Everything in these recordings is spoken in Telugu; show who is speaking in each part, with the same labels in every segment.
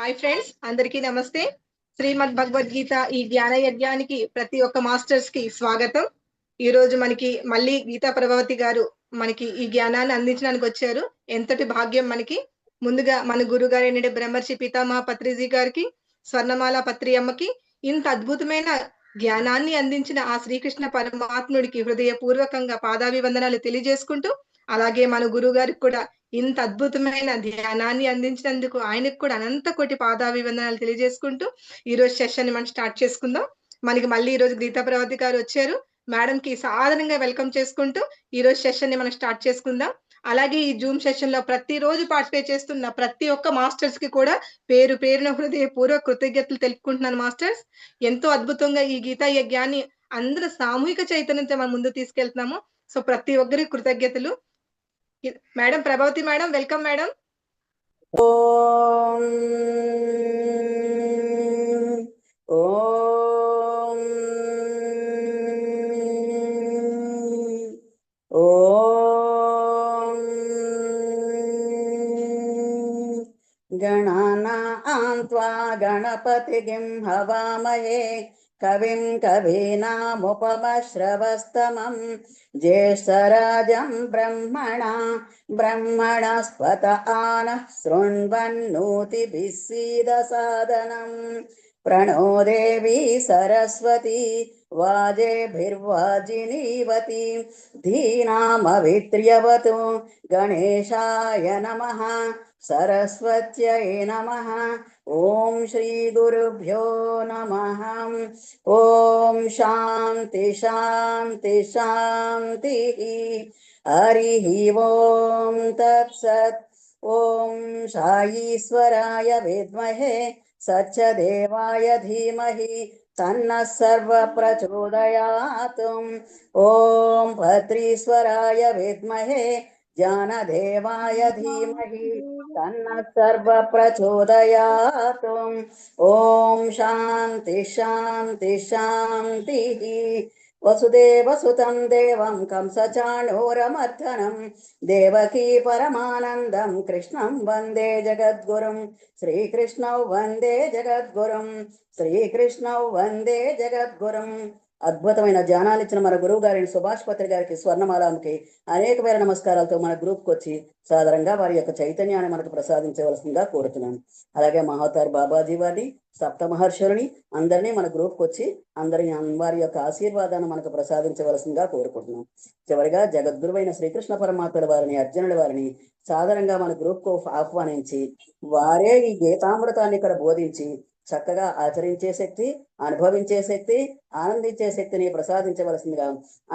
Speaker 1: హాయ్ ఫ్రెండ్స్, అందరికీ నమస్తే. శ్రీమద్ భగవద్గీత ఈ జ్ఞాన యజ్ఞానికి ప్రతి ఒక్క మాస్టర్స్ కి స్వాగతం. ఈ రోజు మనకి మళ్ళీ గీతా ప్రభావతి గారు మనకి ఈ జ్ఞానాన్ని అందించడానికి వచ్చారు. ఎంతటి భాగ్యం మనకి. ముందుగా మన గురువు గారు ఏంటంటే బ్రహ్మర్షి పితామహ పత్రిజీ గారికి, స్వర్ణమాల పత్రి అమ్మకి ఇంత అద్భుతమైన జ్ఞానాన్ని అందించిన ఆ శ్రీకృష్ణ పరమాత్ముడికి హృదయపూర్వకంగా పాదాభివందనాలు తెలియజేసుకుంటూ, అలాగే మన గురువు గారికి కూడా ఇంత అద్భుతమైన ధ్యానాన్ని అందించినందుకు ఆయనకు కూడా అనంత కోటి పాదాభివందనాలు తెలియజేసుకుంటూ ఈ రోజు సెషన్ ని మనం స్టార్ట్ చేసుకుందాం. మనకి మళ్ళీ ఈ రోజు గీతా ప్రభావతి గారు వచ్చారు. మేడం కి సాధారణంగా వెల్కమ్ చేసుకుంటూ ఈ రోజు సెషన్ ని మనం స్టార్ట్ చేసుకుందాం. అలాగే ఈ జూమ్ సెషన్ లో ప్రతిరోజు పార్టిసిపేట్ చేస్తున్న ప్రతి ఒక్క మాస్టర్స్ కి కూడా పేరు పేరున హృదయపూర్వక కృతజ్ఞతలు తెలుపుకుంటున్నాను మాస్టర్స్. ఎంతో అద్భుతంగా ఈ గీతా యజ్ఞాన్ని అందరూ సామూహిక చైతన్యంతో మనం ముందు తీసుకెళ్తున్నాము. సో ప్రతి ఒక్కరికి కృతజ్ఞతలు. Madam Prabhavati madam, welcome madam.
Speaker 2: ఓం ఓం ఓం గణానాం త్వా గణపతిం హవామహే కవిం కవీనాముపమశ్రవస్తమం జ్యేష్ఠరాజం బ్రహ్మణస్పత ఆనః శృణ్వన్నోతిభిः सीदसादनं प्रणो देवी सरस्वती वाजेभिर्वाजिनीवती धीनामवित्र्यवतु गणेशाय नमः सरस्वत्यै नमः। ओम श्री गुरुभ्यो नमः। ओम शांति शांति शांति। हरिः ओम तत्सत्। ओम साईश्वराय विद्महे सत्यदेवाय धीमहि तन्नः सर्वः प्रचोदयात्। ओम भद्रीश्वराय विद्महे ज्ञानदेवाय धीमहि तन्नः सर्वः प्रचोदयात्। ओम शांति शांति शांतिः। वसुदेवसुतं देवं कंसचाणूरमर्दनं देवकी परमानन्दं कृष्णं वन्दे जगद्गुरुं श्रीकृष्णौ वन्दे जगद्गुरुं श्रीकृष्णौ वन्दे जगद्गुरुं। అద్భుతమైన ధ్యానాలు ఇచ్చిన మన గురువు గారిని సుభాష్ పత్రి గారికి, స్వర్ణమాలకి అనేకమైన నమస్కారాలతో మన గ్రూప్కి వచ్చి సాధారణంగా వారి యొక్క చైతన్యాన్ని మనకు ప్రసాదించవలసిందిగా కోరుతున్నాను. అలాగే మహాతార్ బాబాజీ వారిని, సప్త మహర్షులని అందరినీ మన గ్రూప్కి వచ్చి వారి యొక్క ఆశీర్వాదాన్ని మనకు ప్రసాదించవలసిందిగా కోరుకుంటున్నాం. చివరిగా జగద్గురువైన శ్రీకృష్ణ పరమాత్ముల వారిని, అర్జునుల వారిని సాధారణంగా మన గ్రూప్కు ఆహ్వానించి వారే ఈ గీతామృతాన్ని ఇక్కడ బోధించి చక్కగా ఆచరించే శక్తి, అనుభవించే శక్తి, ఆనందించే శక్తిని ప్రసాదించవలసిందిగా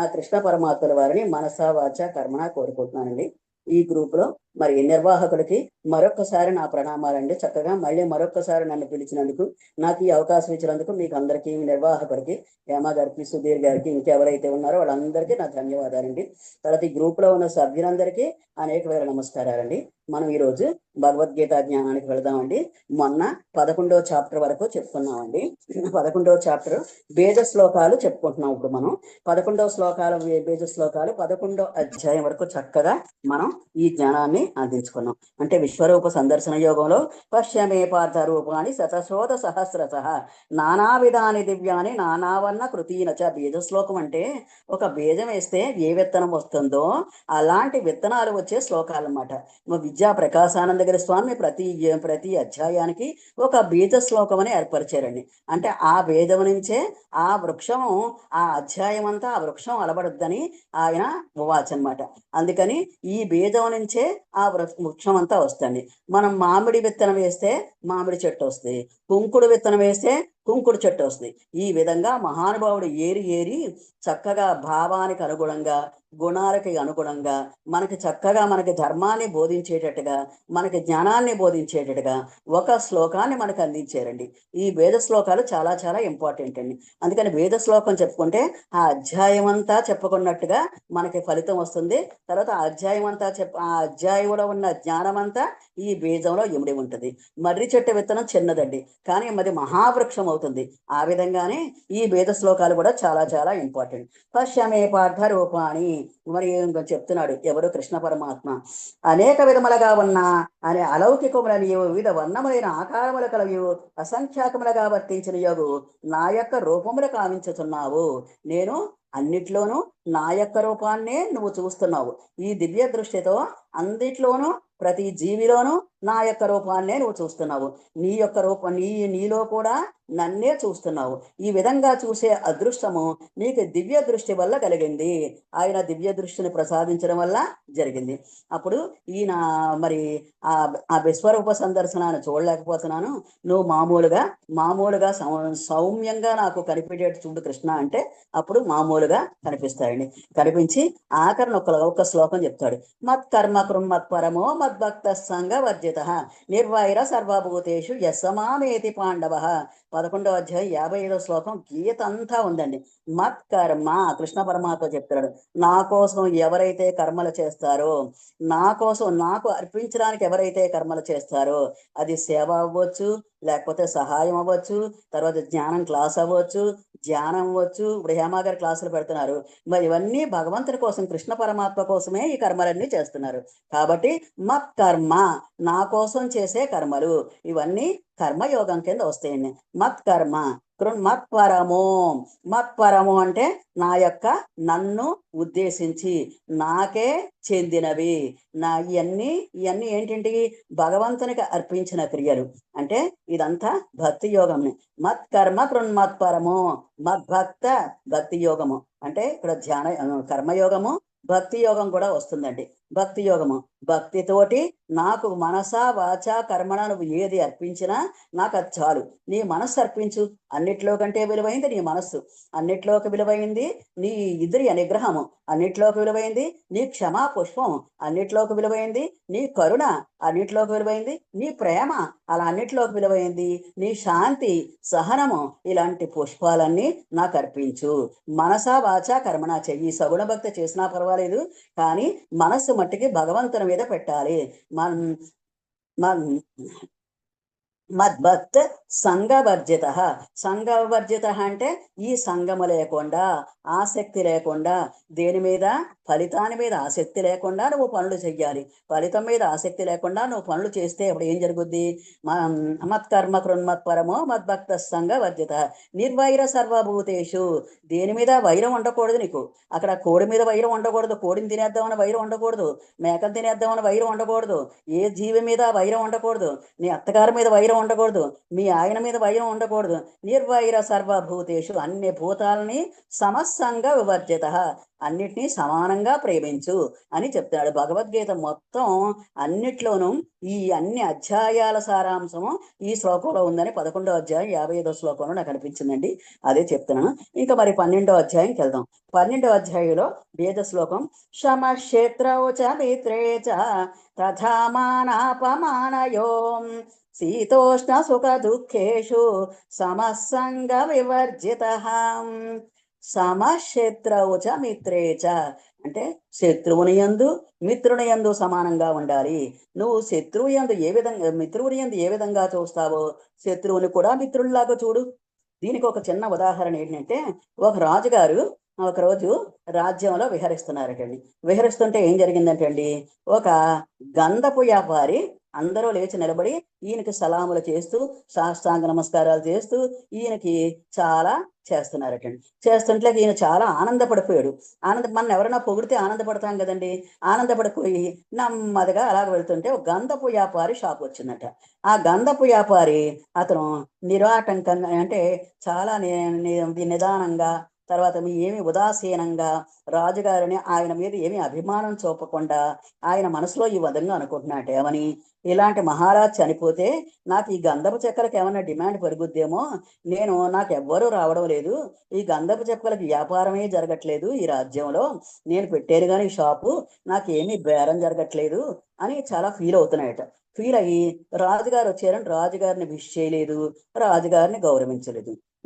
Speaker 2: ఆ కృష్ణ పరమాత్ముల వారిని మనసా వాచ కర్మణ కోరుకుంటున్నానండి. ఈ గ్రూప్ లో మరి నిర్వాహకుడికి మరొక్కసారి నా ప్రణామాలండి. చక్కగా మళ్ళీ మరొక్కసారి నన్ను పిలిచినందుకు, నాకు ఈ అవకాశం ఇచ్చినందుకు మీకు అందరికీ, నిర్వాహకుడికి, హేమ గారికి, సుధీర్ గారికి, ఇంకెవరైతే ఉన్నారో వాళ్ళందరికీ నా ధన్యవాదాలండి. తర్వాత ఈ గ్రూప్ లో ఉన్న సభ్యులందరికీ అనేకమైన నమస్కారాలండి. మనం ఈరోజు భగవద్గీత జ్ఞానానికి వెళదామండి. మొన్న 11వ చాప్టర్ వరకు చెప్పుకున్నామండి. 11వ చాప్టర్ బేజ శ్లోకాలు చెప్పుకుంటున్నాం. ఇప్పుడు మనం 11వ శ్లోకాలు, బేజ శ్లోకాలు 11వ అధ్యాయం వరకు చక్కగా మనం ఈ జ్ఞానాన్ని అందించుకున్నాం. అంటే విశ్వరూప సందర్శన యోగంలో పశ్యమే పార్థ రూపాన్ని శతశోధ సహస్రశ నానా విధాని దివ్యాని నానావర్ణ కృతీనచ. బీజ శ్లోకం అంటే ఒక బీజం వేస్తే ఏ విత్తనం వస్తుందో అలాంటి విత్తనాలు వచ్చే శ్లోకాలు అన్నమాట. విద్యా ప్రకాశానంద గారి స్వామి ప్రతి అధ్యాయానికి ఒక బీజ శ్లోకం అని ఏర్పరిచారండి. అంటే ఆ బీజం నుంచే ఆ వృక్షము, ఆ అధ్యాయం అంతా ఆ వృక్షం అలబడుద్దని ఆయన ఉవాచ అనమాట. అందుకని ఈ బీజం నుంచే ఆ వృక్షం అంతా వస్తుంది. మనం మామిడి విత్తనం వేస్తే మామిడి చెట్టు వస్తుంది, కుంకుడు విత్తనం వేస్తే కుంకుడు చెట్టు వస్తుంది. ఈ విధంగా మహానుభావుడు ఏరి ఏరి చక్కగా భావానికి అనుగుణంగా, గుణాలకి అనుగుణంగా మనకి చక్కగా మనకి ధర్మాన్ని బోధించేటట్టుగా, మనకి జ్ఞానాన్ని బోధించేటట్టుగా ఒక శ్లోకాన్ని మనకు అందించారండి. ఈ వేద శ్లోకాలు చాలా చాలా ఇంపార్టెంట్ అండి. అందుకని వేద శ్లోకం చెప్పుకుంటే ఆ అధ్యాయం అంతా చెప్పుకున్నట్టుగా మనకి ఫలితం వస్తుంది. తర్వాత ఆ అధ్యాయం అంతా ఆ అధ్యాయంలో ఉన్న జ్ఞానం అంతా ఈ బీజంలో ఇమిడి ఉంటుంది. మర్రి చెట్టు విత్తనం చిన్నదండి, కానీ అది మహావృక్షం అవుతుంది. ఆ విధంగానే ఈ వేద శ్లోకాలు కూడా చాలా చాలా ఇంపార్టెంట్. పశ్యమే పార్థ రూపాణి, మరి ఇంకా చెప్తున్నాడు ఎవరు? కృష్ణ పరమాత్మ. అనేక విధములుగా ఉన్న అనే అలౌకికములనియు వివిధ వర్ణములైన ఆకారముల కలవియు అసంఖ్యాకములుగా వర్తించిన యోగు నా యొక్క రూపములు కావించుచున్నావు. నేను అన్నిట్లోనూ నా యొక్క రూపాన్నే నువ్వు చూస్తున్నావు. ఈ దివ్య దృష్టితో అన్నిట్లోనూ ప్రతి జీవిలోనూ నా యొక్క రూపాన్నే నువ్వు చూస్తున్నావు. నీ యొక్క రూపం నీలో కూడా నన్నే చూస్తున్నావు. ఈ విధంగా చూసే అదృష్టము నీకు దివ్య దృష్టి వల్ల కలిగింది. ఆయన దివ్య దృష్టిని ప్రసాదించడం వల్ల జరిగింది. అప్పుడు ఈయన మరి ఆ విశ్వరూప సందర్శనాన్ని చూడలేకపోతున్నాను, నువ్వు మామూలుగా సౌమ్యంగా నాకు కనిపించేట్టు చూడు కృష్ణ అంటే అప్పుడు మామూలుగా కనిపిస్తాయండి. కనిపించి ఆఖరణ ఒక శ్లోకం చెప్తాడు. మత్కర్మ కృన్మత్పరమో మద్భక్త సంగ వర్జిత నిర్వైర సర్వభూతేషు యస్సమామేతి పాండవ. 11వ అధ్యాయం 55వ శ్లోకం గీత అంతా ఉందండి. మత్కర్మ, కృష్ణ పరమాత్మ చెప్తాడు, నా కోసం ఎవరైతే కర్మలు చేస్తారో, నా కోసం నాకు అర్పించడానికి ఎవరైతే కర్మలు చేస్తారో, అది సేవ అవ్వచ్చు, లేకపోతే సహాయం అవ్వచ్చు, తర్వాత జ్ఞానం క్లాస్ అవ్వచ్చు, ధ్యానం అవ్వచ్చు. ఇప్పుడు హేమాగారి క్లాసులు పెడుతున్నారు, మరి ఇవన్నీ భగవంతుని కోసం, కృష్ణ పరమాత్మ కోసమే ఈ కర్మలన్నీ చేస్తున్నారు. కాబట్టి మత్కర్మ, నా కోసం చేసే కర్మలు, ఇవన్నీ కర్మయోగం కింద వస్తాయండి. మత్కర్మ మత్పరమో, మత్పరము అంటే నా యొక్క, నన్ను ఉద్దేశించి, నాకే చెందినవి. ఇవన్నీ ఏంటంటే భగవంతునికి అర్పించిన క్రియలు. అంటే ఇదంతా భక్తి యోగంని. మత్కర్మ కృన్మత్పరము, మద్భక్త భక్తి యోగము అంటే ఇక్కడ కర్మయోగము, భక్తి యోగం కూడా వస్తుందండి. భక్తి యోగము, భక్తితోటి నాకు మనసా వాచా కర్మణ నువ్వు ఏది అర్పించినా నాకు అది చాలు. నీ మనస్సు అర్పించు, అన్నిట్లో కంటే విలువైంది నీ మనస్సు, అన్నిట్లోకి విలువైంది నీ ఇంద్రియ నిగ్రహము, అన్నిట్లోకి విలువైంది నీ క్షమా పుష్పం, అన్నిట్లోకి విలువైంది నీ కరుణ, అన్నిట్లోకి విలువైంది నీ ప్రేమ, అలా అన్నిట్లోకి విలువైంది నీ శాంతి, సహనము. ఇలాంటి పుష్పాలన్నీ నాకు అర్పించు. మనసా వాచా కర్మణ చెయ్యి. సగుణ భక్తి చేసినా పర్వాలేదు, కానీ మనస్సు మట్టికి భగవంతుని మీద పెట్టాలి. మద్భక్త సంఘవర్జిత. సంఘవర్జిత అంటే ఈ సంఘము లేకుండా, ఆసక్తి లేకుండా, దేని మీద ఫలితాన్ని మీద ఆసక్తి లేకుండా నువ్వు పనులు చెయ్యాలి. ఫలితం మీద ఆసక్తి లేకుండా నువ్వు పనులు చేస్తే అప్పుడు ఏం జరుగుద్ది? మత్కర్మ కృన్మత్పరమో మద్భక్త సంఘవర్జిత నిర్వైర సర్వభూతేషు. దేని మీద వైరం ఉండకూడదు నీకు. అక్కడ కోడి మీద వైరం ఉండకూడదు, కోడిని తినేద్దామని వైరం ఉండకూడదు, మేకను తినేద్దామని వైరం ఉండకూడదు, ఏ జీవి మీద వైరం ఉండకూడదు, నీ అత్తగారి మీద వైరం ఉండకూడదు, మీ ఆయన మీద వైరం ఉండకూడదు. నిర్వైర సర్వభూతేషు, అన్ని భూతాలని సమస్సంగా వివర్జిత, అన్నిటినీ సమానంగా ప్రేమించు అని చెప్తాడు. భగవద్గీత మొత్తం అన్నిట్లోనూ ఈ అన్ని అధ్యాయాల సారాంశము ఈ శ్లోకంలో ఉందని 11వ అధ్యాయం 55వ శ్లోకంలో నాకు అనిపించిందండి. అదే చెప్తున్నాను. ఇంకా మరి 12వ అధ్యాయంకి వెళ్దాం. 12వ అధ్యాయంలో వేద శ్లోకం శమక్షేత్రౌ చ మిత్రే చ తథా మానాపమానయో శీతోష్ణ సుఖ దుఃఖేషు సమసంగ వివర్జిత. సమశత్రౌ చ మిత్రే చ అంటే శత్రువుని యందు మిత్రుని యందు సమానంగా ఉండాలి. నువ్వు శత్రువు యందు మిత్రువుని యందు ఏ విధంగా చూస్తావో శత్రువుని కూడా మిత్రుల్లాగా చూడు. దీనికి ఒక చిన్న ఉదాహరణ ఏంటంటే, ఒక రాజుగారు ఒకరోజు రాజ్యంలో విహరిస్తున్నారటండి. విహరిస్తుంటే ఏం జరిగిందంటే అండి, ఒక గంధపు వ్యాపారి అందరూ లేచి నిలబడి ఈయనకి సలాములు చేస్తూ, సాష్టాంగ నమస్కారాలు చేస్తూ ఈయనకి చాలా చేస్తున్నారటండి. చేస్తుంటే ఈయన చాలా ఆనందపడిపోయాడు. మనం ఎవరైనా పొగిడితే ఆనందపడతాం కదండి. ఆనందపడిపోయి నెమ్మదిగా అలాగ వెళ్తుంటే ఒక గంధపు వ్యాపారి షాప్ వచ్చిందట. ఆ గంధపు వ్యాపారి అతను నిరాటంకంగా, అంటే చాలా నిదానంగా, తర్వాత ఏమి ఉదాసీనంగా, రాజుగారిని ఆయన మీద ఏమి అభిమానం చూపకుండా ఆయన మనసులో ఈ విధంగా అనుకుంటున్నాడు, ఏమని, ఇలాంటి మహారాజ్ చనిపోతే నాకు ఈ గంధపు చెక్కలకు ఏమన్నా డిమాండ్ పెరుగుద్దేమో, నాకు ఎవ్వరూ రావడం లేదు, ఈ గంధపు చెక్కలకి వ్యాపారమే జరగట్లేదు ఈ రాజ్యంలో, నేను పెట్టాను కానీ ఈ షాపు, నాకేమీ బేరం జరగట్లేదు అని చాలా ఫీల్ అవుతున్నాయట. ఫీల్ అయ్యి రాజుగారు వచ్చారని రాజుగారిని విష్ చేయలేదు, రాజుగారిని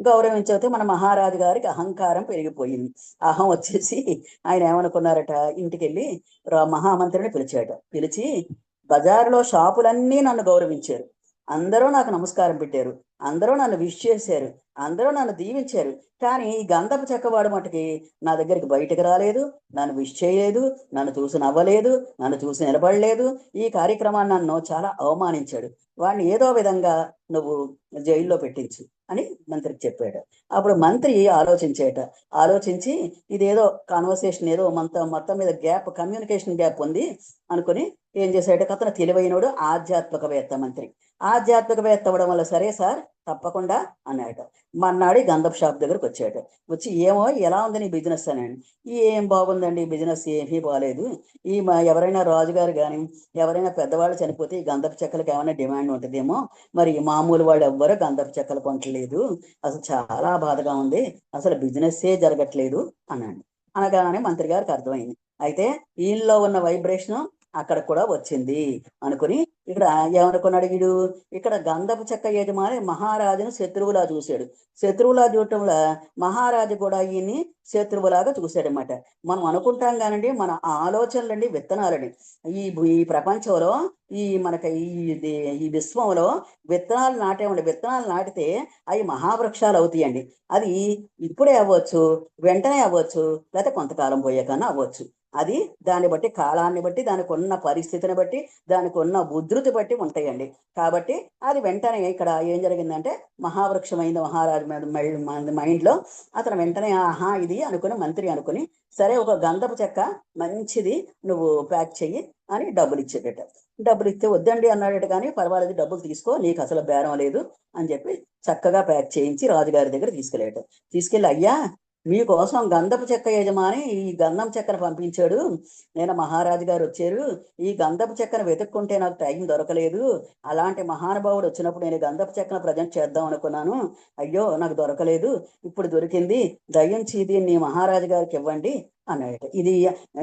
Speaker 2: గౌరవించకపోతే మన మహారాజు గారికి అహంకారం పెరిగిపోయింది. అహం వచ్చేసి ఆయన ఏమనుకున్నారట, ఇంటికి వెళ్ళి మహామంత్రిని పిలిచాట. పిలిచి బజార్లో షాపులన్నీ నన్ను గౌరవించారు, అందరూ నాకు నమస్కారం పెట్టారు, అందరూ నన్ను విష్ చేశారు, అందరూ నన్ను దీవించారు. కానీ ఈ గంధపు చెక్కవాడు మటుకి నా దగ్గరికి బయటకు రాలేదు, నన్ను విష్ చేయలేదు, నన్ను చూసి నవ్వలేదు, నన్ను చూసి నిలబడలేదు. ఈ కార్యక్రమాన్ని నన్ను చాలా అవమానించాడు. వాడిని ఏదో విధంగా నువ్వు జైల్లో పెట్టించు అని మంత్రికి చెప్పాడు. అప్పుడు మంత్రి ఆలోచించి ఇదేదో కాన్వర్సేషన్ ఏదో మొత్తం మీద గ్యాప్, కమ్యూనికేషన్ గ్యాప్ ఉంది అనుకుని ఏం చేశాడు, అతను తెలివైనడు, ఆధ్యాత్మికవేత్త మంత్రి. ఆధ్యాత్మికవేత్త అవ్వడం వల్ల సరే సార్ తప్పకుండా అన్నాడు. మన్నాడు గంధపు షాప్ దగ్గరకు వచ్చాడు. వచ్చి ఏమో ఎలా ఉంది నీ బిజినెస్ అని. ఏం బాగుందండి బిజినెస్, ఏమీ బాగాలేదు. ఎవరైనా రాజుగారు కానీ ఎవరైనా పెద్దవాళ్ళు చనిపోతే ఈ గంధపు చెక్కలకు ఏమైనా డిమాండ్ ఉంటుందేమో, మరి మామూలు వాళ్ళు ఎవ్వరూ గంధపు చెక్కలు కొనట్లేదు, అసలు చాలా బాధగా ఉంది, అసలు బిజినెస్సే జరగట్లేదు అన్నాడు. అనగానే మంత్రి గారికి అర్థమైంది. అయితే వీళ్ళలో ఉన్న వైబ్రేషన్ అక్కడ కూడా వచ్చింది అనుకుని ఇక్కడ ఏమనుకున్నాడు వీడు, ఇక్కడ గంధపు చెక్క యజమాని మహారాజును శత్రువులా చూశాడు. శత్రువులా చూడటంలో మహారాజు కూడా ఈయన్ని శత్రువులాగా చూశాడనమాట. మనం అనుకుంటాం కానండి, మన ఆలోచనలండి విత్తనాలండి. ఈ ప్రపంచంలో మనకి ఈ విశ్వంలో విత్తనాలు నాటేమండి. విత్తనాలు నాటితే అవి మహావృక్షాలు అవుతాయండి. అది ఇప్పుడే అవ్వచ్చు, వెంటనే అవ్వచ్చు, లేకపోతే కొంతకాలం పోయాకన్నా అవ్వచ్చు. అది దాన్ని బట్టి, కాలాన్ని బట్టి, దానికి ఉన్న పరిస్థితిని బట్టి, దానికి ఉన్న ఉధృతి బట్టి ఉంటాయండి. కాబట్టి అది వెంటనే ఇక్కడ ఏం జరిగిందంటే మహావృక్షమైంది మహారాజు మైండ్లో. అతను వెంటనే ఆహా ఇది అనుకుని మంత్రి అనుకుని సరే ఒక గంధపు చెక్క మంచిది నువ్వు ప్యాక్ చెయ్యి అని డబ్బులు ఇచ్చేటట. డబ్బులు ఇస్తే వద్దండి అన్నాడట. కానీ పర్వాలేదు డబ్బులు తీసుకో, నీకు అసలు బేరం లేదు అని చెప్పి చక్కగా ప్యాక్ చేయించి రాజుగారి దగ్గర తీసుకెళ్ళి అయ్యా మీకోసం గంధపు చెక్క యజమాని ఈ గంధం చెక్కను పంపించాడు, నేను మహారాజు గారు వచ్చారు, ఈ గంధపు చెక్కను వెతుక్కుంటే నాకు టైం దొరకలేదు, అలాంటి మహానుభావుడు వచ్చినప్పుడు నేను గంధపు చెక్కను ప్రజెంట్ చేద్దాం అనుకున్నాను, అయ్యో నాకు దొరకలేదు, ఇప్పుడు దొరికింది, దయించి ఇది నీ మహారాజు గారికి ఇవ్వండి అన్నాడు. ఇది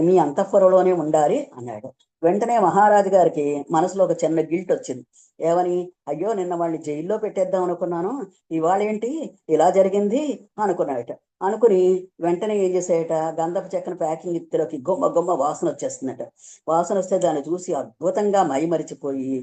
Speaker 2: మీ అంతఃపురంలోనే ఉండాలి అన్నాడు. వెంటనే మహారాజు గారికి మనసులో ఒక చిన్న గిల్ట్ వచ్చింది. ఏమని, అయ్యో నిన్న వాళ్ళని జైల్లో పెట్టేద్దాం అనుకున్నాను, ఇవాళ ఏంటి ఇలా జరిగింది అనుకున్నాడట. అనుకుని వెంటనే ఏం చేసాయట, గంధపు చెక్కన ప్యాకింగ్ ఇత్తలోకి గొమ్మ వాసన వచ్చేస్తుందట. వాసన వస్తే దాన్ని చూసి అద్భుతంగా మైమరిచిపోయి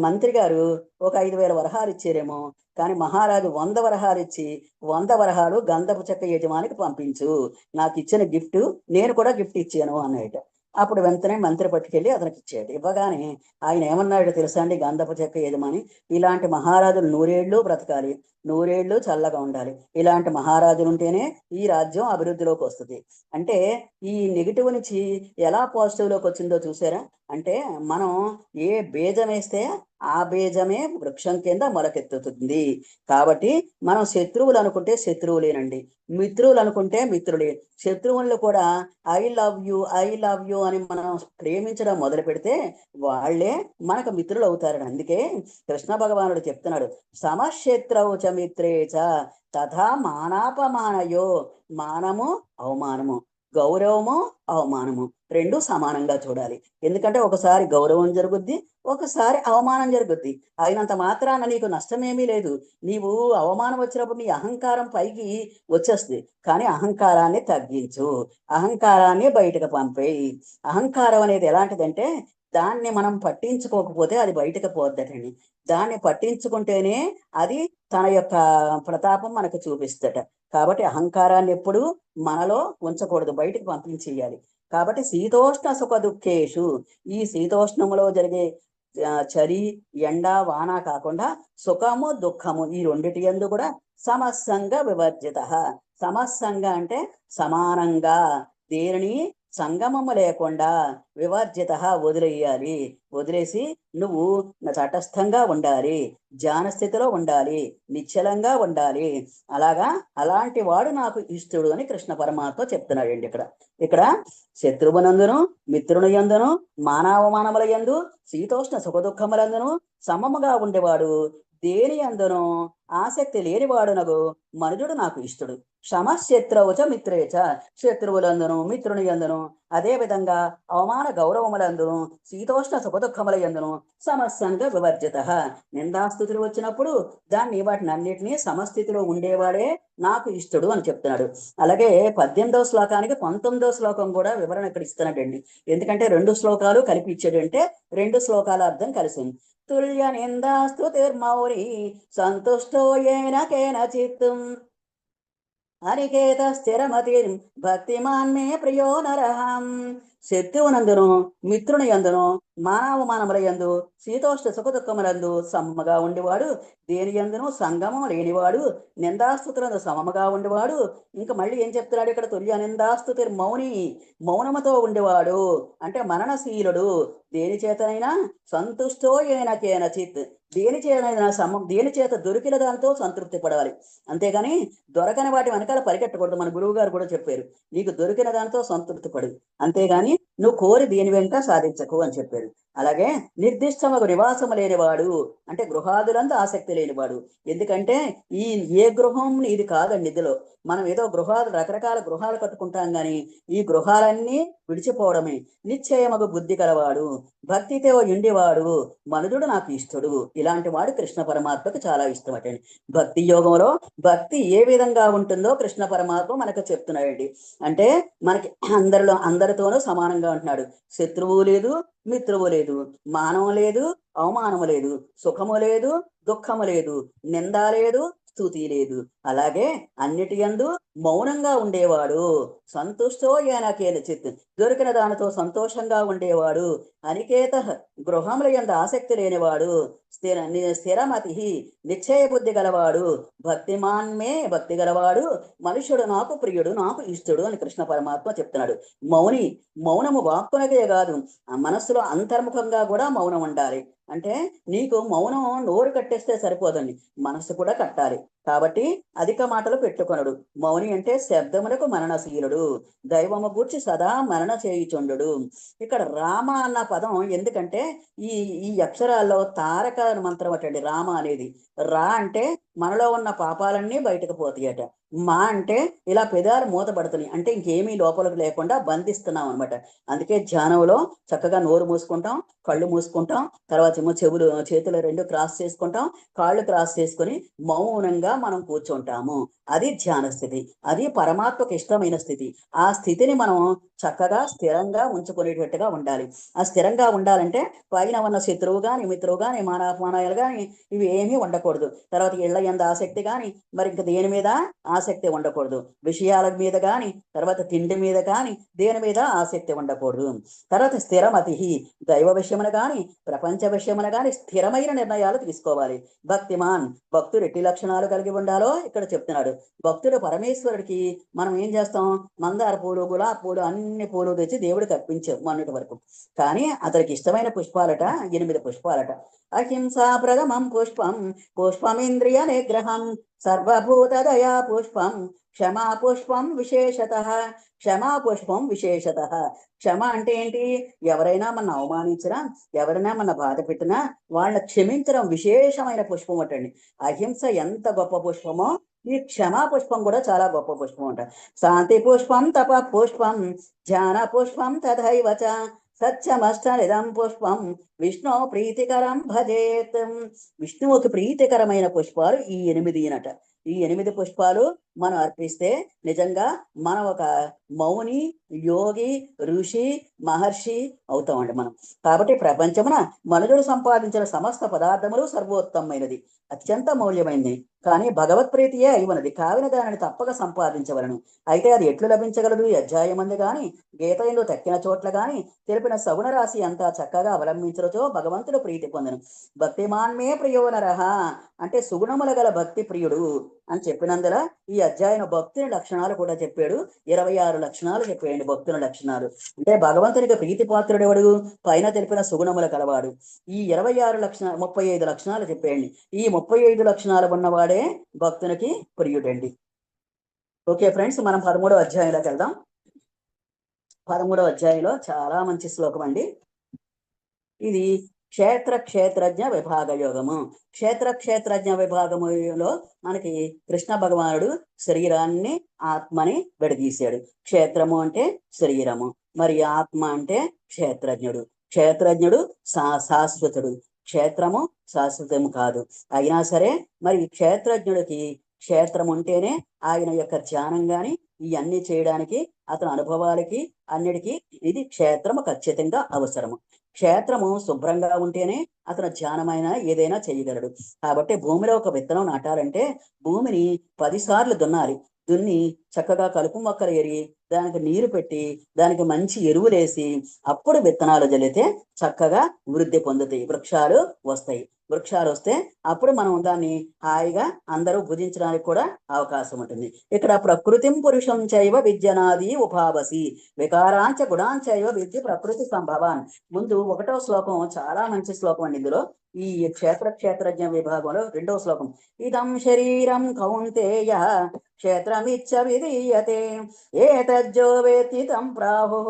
Speaker 2: మంత్రి గారు ఒక 5,000 వరహాలు ఇచ్చారేమో, కానీ మహారాజు 100 వరహాలు ఇచ్చి 100 వరహాలు గంధపు చెక్క యజమానికి పంపించు, నాకు ఇచ్చిన గిఫ్ట్ నేను కూడా గిఫ్ట్ ఇచ్చాను అన్నాయట. అప్పుడు వెంటనే మంత్రి పట్టుకెళ్ళి అతనికి ఇచ్చాడు. ఇవ్వగానే ఆయన ఏమన్నాడు తెలుసా అండి, గంధపు చెక్క యజమాని, ఇలాంటి మహారాజులు 100 ఏళ్ళు బ్రతకాలి, 100 ఏళ్ళు చల్లగా ఉండాలి, ఇలాంటి మహారాజులు ఉంటేనే ఈ రాజ్యం అభివృద్ధిలోకి వస్తుంది. అంటే ఈ నెగిటివ్ నుంచి ఎలా పాజిటివ్లోకి వచ్చిందో చూసారా. అంటే మనం ఏ బీజం వేస్తే ఆ బీజమే వృక్షం కింద మొలకెత్తుతుంది. కాబట్టి మనం శత్రువులు అనుకుంటే శత్రువులేనండి, మిత్రులు అనుకుంటే మిత్రులే. శత్రువులను కూడా ఐ లవ్ యూ అని మనం ప్రేమించడం మొదలు పెడితే వాళ్ళే మనకు మిత్రులు అవుతారని. అందుకే కృష్ణ భగవానుడు చెప్తున్నాడు, సమశత్రవు చ మిత్రే చ తథా మానాపమానయో, మానము అవమానము, గౌరవము అవమానము రెండు సమానంగా చూడాలి. ఎందుకంటే ఒకసారి గౌరవం జరుగుద్ది, ఒకసారి అవమానం జరుగుద్ది. అయినంత మాత్రాన నీకు నష్టమేమీ లేదు. నీవు అవమానం వచ్చినప్పుడు నీ అహంకారం పైకి వచ్చేస్తుంది, కానీ అహంకారాన్ని తగ్గించు, అహంకారాన్ని బయటకు పంపేయి. అహంకారం అనేది ఎలాంటిదంటే దాన్ని మనం పట్టించుకోకపోతే అది బయటకు పోద్దటండి, దాన్ని పట్టించుకుంటేనే అది తన యొక్క ప్రతాపం మనకు చూపిస్తట. కాబట్టి అహంకారాన్ని ఎప్పుడు మనలో ఉంచకూడదు, బయటకు పంపించేయాలి. కాబట్టి శీతోష్ణ సుఖ దుఃఖేషు, ఈ శీతోష్ణములో జరిగే చలి ఎండ వాన కాకుండా సుఖము దుఃఖము ఈ రెండిటి యందు కూడా సమస్సంగ వివర్జిత. సమస్సంగ అంటే సమానంగా, దేనిని సంగమము లేకుండా, వివర్జిత వదిలేయాలి, వదిలేసి నువ్వు తటస్థంగా ఉండాలి, ధ్యాన స్థితిలో ఉండాలి, నిశ్చలంగా ఉండాలి. అలాంటి వాడు నాకు ఇష్టడు అని కృష్ణ పరమాత్మ చెప్తున్నాడండి. ఇక్కడ శత్రువునందును మిత్రుని యందును మానవమానముల యందు శీతోష్ణ సుఖ దుఃఖములందును సమముగా ఉండేవాడు దేని అందును ఆసక్తి లేనివాడునగు మనుజుడు నాకు ఇష్టడు. శమశత్రువుచ మిత్రేచ, శత్రువులందును మిత్రుని యందును అదే విధంగా అవమాన గౌరవములందును శీతోష్ణ సుఖదుఖముల యందును సమస్యంగా వివర్జిత. నిందాస్థుతులు వచ్చినప్పుడు వాటిని అన్నిటినీ సమస్థితిలో ఉండేవాడే నాకు ఇష్టడు అని చెప్తున్నాడు. అలాగే 18వ శ్లోకానికి 19వ శ్లోకం కూడా వివరణ ఇక్కడ ఇస్తున్నాడండి. ఎందుకంటే 2 శ్లోకాలు కలిపి ఇచ్చాడు అంటే 2 శ్లోకాల అర్థం కలిసింది. తుల్య నిందాస్తుతిర్మౌరి సంతుష్టో ఏన కేనచిత్తుం అనికేత స్థిరమతిర్ భక్తిమాన్ మే ప్రియో నరహం. శత్రువునందును మిత్రుని యందును మానవమానముల యందు శీతోష్ణ సుఖదుఖములందు సమముగా ఉండేవాడు, దేని యందును సంగమం లేనివాడు, నిందాస్తుతులందు సమముగా ఉండేవాడు. ఇంకా మళ్ళీ ఏం చెప్తున్నాడు ఇక్కడ? తుల్య నిందాస్తుతి మౌని, మౌనముతో ఉండేవాడు అంటే మరణశీలుడు. దేని చేతనైనా సంతుష్టో ఏన కేనచిత్, దేని చేత దొరికిన దాంతో సంతృప్తి పడాలి, అంతేగాని దొరకని వాటి వెనకాల పరిగెట్టకూడదు. మన గురువు గారు కూడా చెప్పారు, నీకు దొరికిన దాంతో సంతృప్తి పడు, అంతేగాని నువ్వు కోరి దేని వెంట సాధించకు అని చెప్పారు. అలాగే నిర్దిష్టమగు నివాసము లేనివాడు అంటే గృహాదులందు ఆసక్తి లేనివాడు. ఎందుకంటే ఏ గృహం ఇది కాదండి. ఇందులో మనం ఏదో రకరకాల గృహాలు కట్టుకుంటాం కానీ ఈ గృహాలన్నీ విడిచిపోవడమే. నిశ్చయమగు బుద్ధి కలవాడు, భక్తితో ఉండేవాడు మనుజుడు నాకు ఇష్టడు. ఇలాంటి వాడు కృష్ణ పరమాత్మకు చాలా ఇష్టం అటండి. భక్తి యోగంలో భక్తి ఏ విధంగా ఉంటుందో కృష్ణ పరమాత్మ మనకు చెప్తున్నాడండి. అంటే మనకి అందరితోనూ సమానంగా ఉంటున్నాడు. శత్రువు లేదు, మిత్రువు లేదు, మానవం లేదు, అవమానము లేదు, సుఖము లేదు, దుఃఖము లేదు, నింద లేదు, స్తుతి లేదు. అలాగే అన్నిటి యందు మౌనంగా ఉండేవాడు. సంతుష్టో ఏనకేన చిత్, దొరికిన దానితో సంతోషంగా ఉండేవాడు. అనికేత గృహముల యందు ఆసక్తి లేనివాడు. స్థిరమతి నిశ్చయ బుద్ధి గలవాడు. భక్తిమాన్మే భక్తి గలవాడు మనుష్యుడు నాకు ప్రియుడు, నాకు ఇష్టడు అని కృష్ణ పరమాత్మ చెప్తున్నాడు. మౌనము వాక్కునకే కాదు, ఆ మనస్సులో అంతర్ముఖంగా కూడా మౌనం ఉండాలి. అంటే నీకు మౌనం నోరు కట్టేస్తే సరిపోదండి, మనస్సు కూడా కట్టాలి. కాబట్టి అధిక మాటలు పెట్టుకొనడు. మౌని అంటే శబ్దములకు మరణశీలుడు, దైవము గూర్చి సదా మరణ చేయుచుండు. ఇక్కడ రామ అన్న పదం ఎందుకంటే ఈ ఈ అక్షరాల్లో తారక మంత్రం అటండి రామ అనేది. రా అంటే మనలో ఉన్న పాపాలన్నీ బయటకు పోతాయట. మా అంటే ఇలా పెదాలు మూతపడుతున్నాయి అంటే ఇంకేమీ లోపలికి లేకుండా బంధిస్తున్నాం అనమాట. అందుకే ధ్యానంలో చక్కగా నోరు మూసుకుంటాం, కళ్ళు మూసుకుంటాం, తర్వాత ఏమో చేతులు 2 క్రాస్ చేసుకుంటాం, కాళ్ళు క్రాస్ చేసుకొని మౌనంగా మనం కూర్చుంటాము. అది ధ్యాన స్థితి, అది పరమాత్మకు ఇష్టమైన స్థితి. ఆ స్థితిని మనం చక్కగా స్థిరంగా ఉంచుకునేటట్టుగా ఉండాలి. ఆ స్థిరంగా ఉండాలంటే పైన ఉన్న శత్రువు కానీ మిత్రువు కానీ మానవాలు కానీ ఇవి ఏమీ ఉండకూడదు. తర్వాత ఇళ్ల యందు ఆసక్తి కానీ మరి ఇంకా దేని మీద ఆసక్తి ఉండకూడదు. విషయాల మీద కానీ తర్వాత తిండి మీద కానీ దేని మీద ఆసక్తి ఉండకూడదు. తర్వాత స్థిరమతి, దైవ విషయమున కానీ ప్రపంచ విషయమున కానీ స్థిరమైన నిర్ణయాలు తీసుకోవాలి. భక్తిమాన్, భక్తుడు ఎట్టి లక్షణాలు కలిగి ఉండాలో ఇక్కడ చెప్తున్నాడు. భక్తుడు పరమేశ్వరుడికి మనం ఏం చేస్తాం? మందార పూలు, గులాబీ పూలు, అన్ని పూలు తెచ్చి దేవుడికి అర్పించాం మొన్నటి వరకు. కానీ అతనికి ఇష్టమైన పుష్పాలట 8 పుష్పాలట. అహింసా ప్రథమం పుష్పం, పుష్పమింద్రియ నిగ్రహం, సర్వభూత దయా పుష్పం, క్షమా పుష్పం విశేషత. క్షమా పుష్పం విశేషత. క్షమ అంటే ఏంటి? ఎవరైనా మన అవమానించినా, ఎవరైనా మన బాధ పెట్టినా వాళ్ళ క్షమించడం విశేషమైన పుష్పం అటండి. అహింస ఎంత గొప్ప పుష్పమో ఈ క్షమా పుష్పం కూడా చాలా గొప్ప పుష్పం అంట. శాంతి పుష్పం తప పుష్పం ధ్యాన పుష్పం తథైవచ సత్యమష్టనిదం పుష్పం విష్ణు ప్రీతికరం భజేత్. విష్ణువుకి ప్రీతికరమైన పుష్పాలు ఈ 8 ఈ 8 పుష్పాలు మనం అర్పిస్తే నిజంగా మనం ఒక మౌని, యోగి, ఋషి, మహర్షి అవుతామండి మనం. కాబట్టి ప్రపంచమున మనుషులు సంపాదించిన సమస్త పదార్థములు సర్వోత్తమైనది, అత్యంత మౌల్యమైనది. కానీ భగవత్ ప్రీతియే అయినది కావిన దానిని తప్పక సంపాదించవలను. అయితే అది ఎట్లు లభించగలదు? ఈ అధ్యాయం అందు కానీ గీత ఎందు తక్కిన చోట్ల కానీ తెలిపిన సగుణ రాశి అంతా చక్కగా అవలంబించరచో భగవంతుడు ప్రీతి పొందను. భక్తిమాన్మే ప్రియో నరః అంటే సుగుణముల గల భక్తి ప్రియుడు అని చెప్పినందున ఈ అధ్యాయం భక్తుని లక్షణాలు కూడా చెప్పాడు. 26 లక్షణాలు చెప్పాడు భక్తుల లక్షణాలు. అంటే భగవంతునికి ప్రీతి పాత్రుడు ఎవడు? పైన తెలిపిన సుగుణముల కలవాడు. ఈ 35 లక్షణాలు చెప్పేయండి. ఈ 35 లక్షణాలు ఉన్నవాడే భక్తునికి ప్రియుడండి. ఓకే ఫ్రెండ్స్, మనం 13వ అధ్యాయంలోకి వెళ్దాం. 13వ అధ్యాయంలో చాలా మంచి శ్లోకం అండి ఇది. క్షేత్రజ్ఞ విభాగ యోగము. క్షేత్రజ్ఞ విభాగములో మనకి కృష్ణ భగవానుడు శరీరాన్ని ఆత్మని విడదీశాడు. క్షేత్రము అంటే శరీరము, మరి ఆత్మ అంటే క్షేత్రజ్ఞుడు. క్షేత్రజ్ఞుడు శాశ్వతుడు, క్షేత్రము శాశ్వతము కాదు. అయినా సరే మరి క్షేత్రజ్ఞుడికి క్షేత్రం ఉంటేనే ఆయన యొక్క ధ్యానం గాని ఇవన్నీ చేయడానికి, అతని అనుభవాలకి అన్నిటికీ ఇది క్షేత్రము ఖచ్చితంగా అవసరము. క్షేత్రము శుభ్రంగా ఉంటేనే అతను ధ్యానమైన ఏదైనా చేయగలడు. కాబట్టి భూమిలో ఒక విత్తనం నాటాలంటే భూమిని 10 సార్లు దున్నాలి. దున్ని చక్కగా కలుపు మొక్కలు ఏరి దానికి నీరు పెట్టి దానికి మంచి ఎరువులేసి అప్పుడు విత్తనాలు జల్లితే చక్కగా వృద్ధి పొందుతాయి, వృక్షాలు వస్తాయి. వృక్షాలు వస్తే అప్పుడు మనం దాన్ని హాయిగా అందరూ భుజించడానికి కూడా అవకాశం ఉంటుంది. ఇక్కడ ప్రకృతిం పురుషం చైవ విద్యనాది ఉపావసి వికారాంచ గుణాంచైవ విద్య ప్రకృతి సంభవాన్. ముందు 1వ శ్లోకం చాలా మంచి శ్లోకం అండి. ఇందులో ఈ క్షేత్రజ్ఞ విభాగంలో 2వ శ్లోకం, ఇదం శరీరం కౌంతేయ క్షేత్రమిచ్చ విధీయతే ఏతజ్జో వేత్తి తం ప్రాహు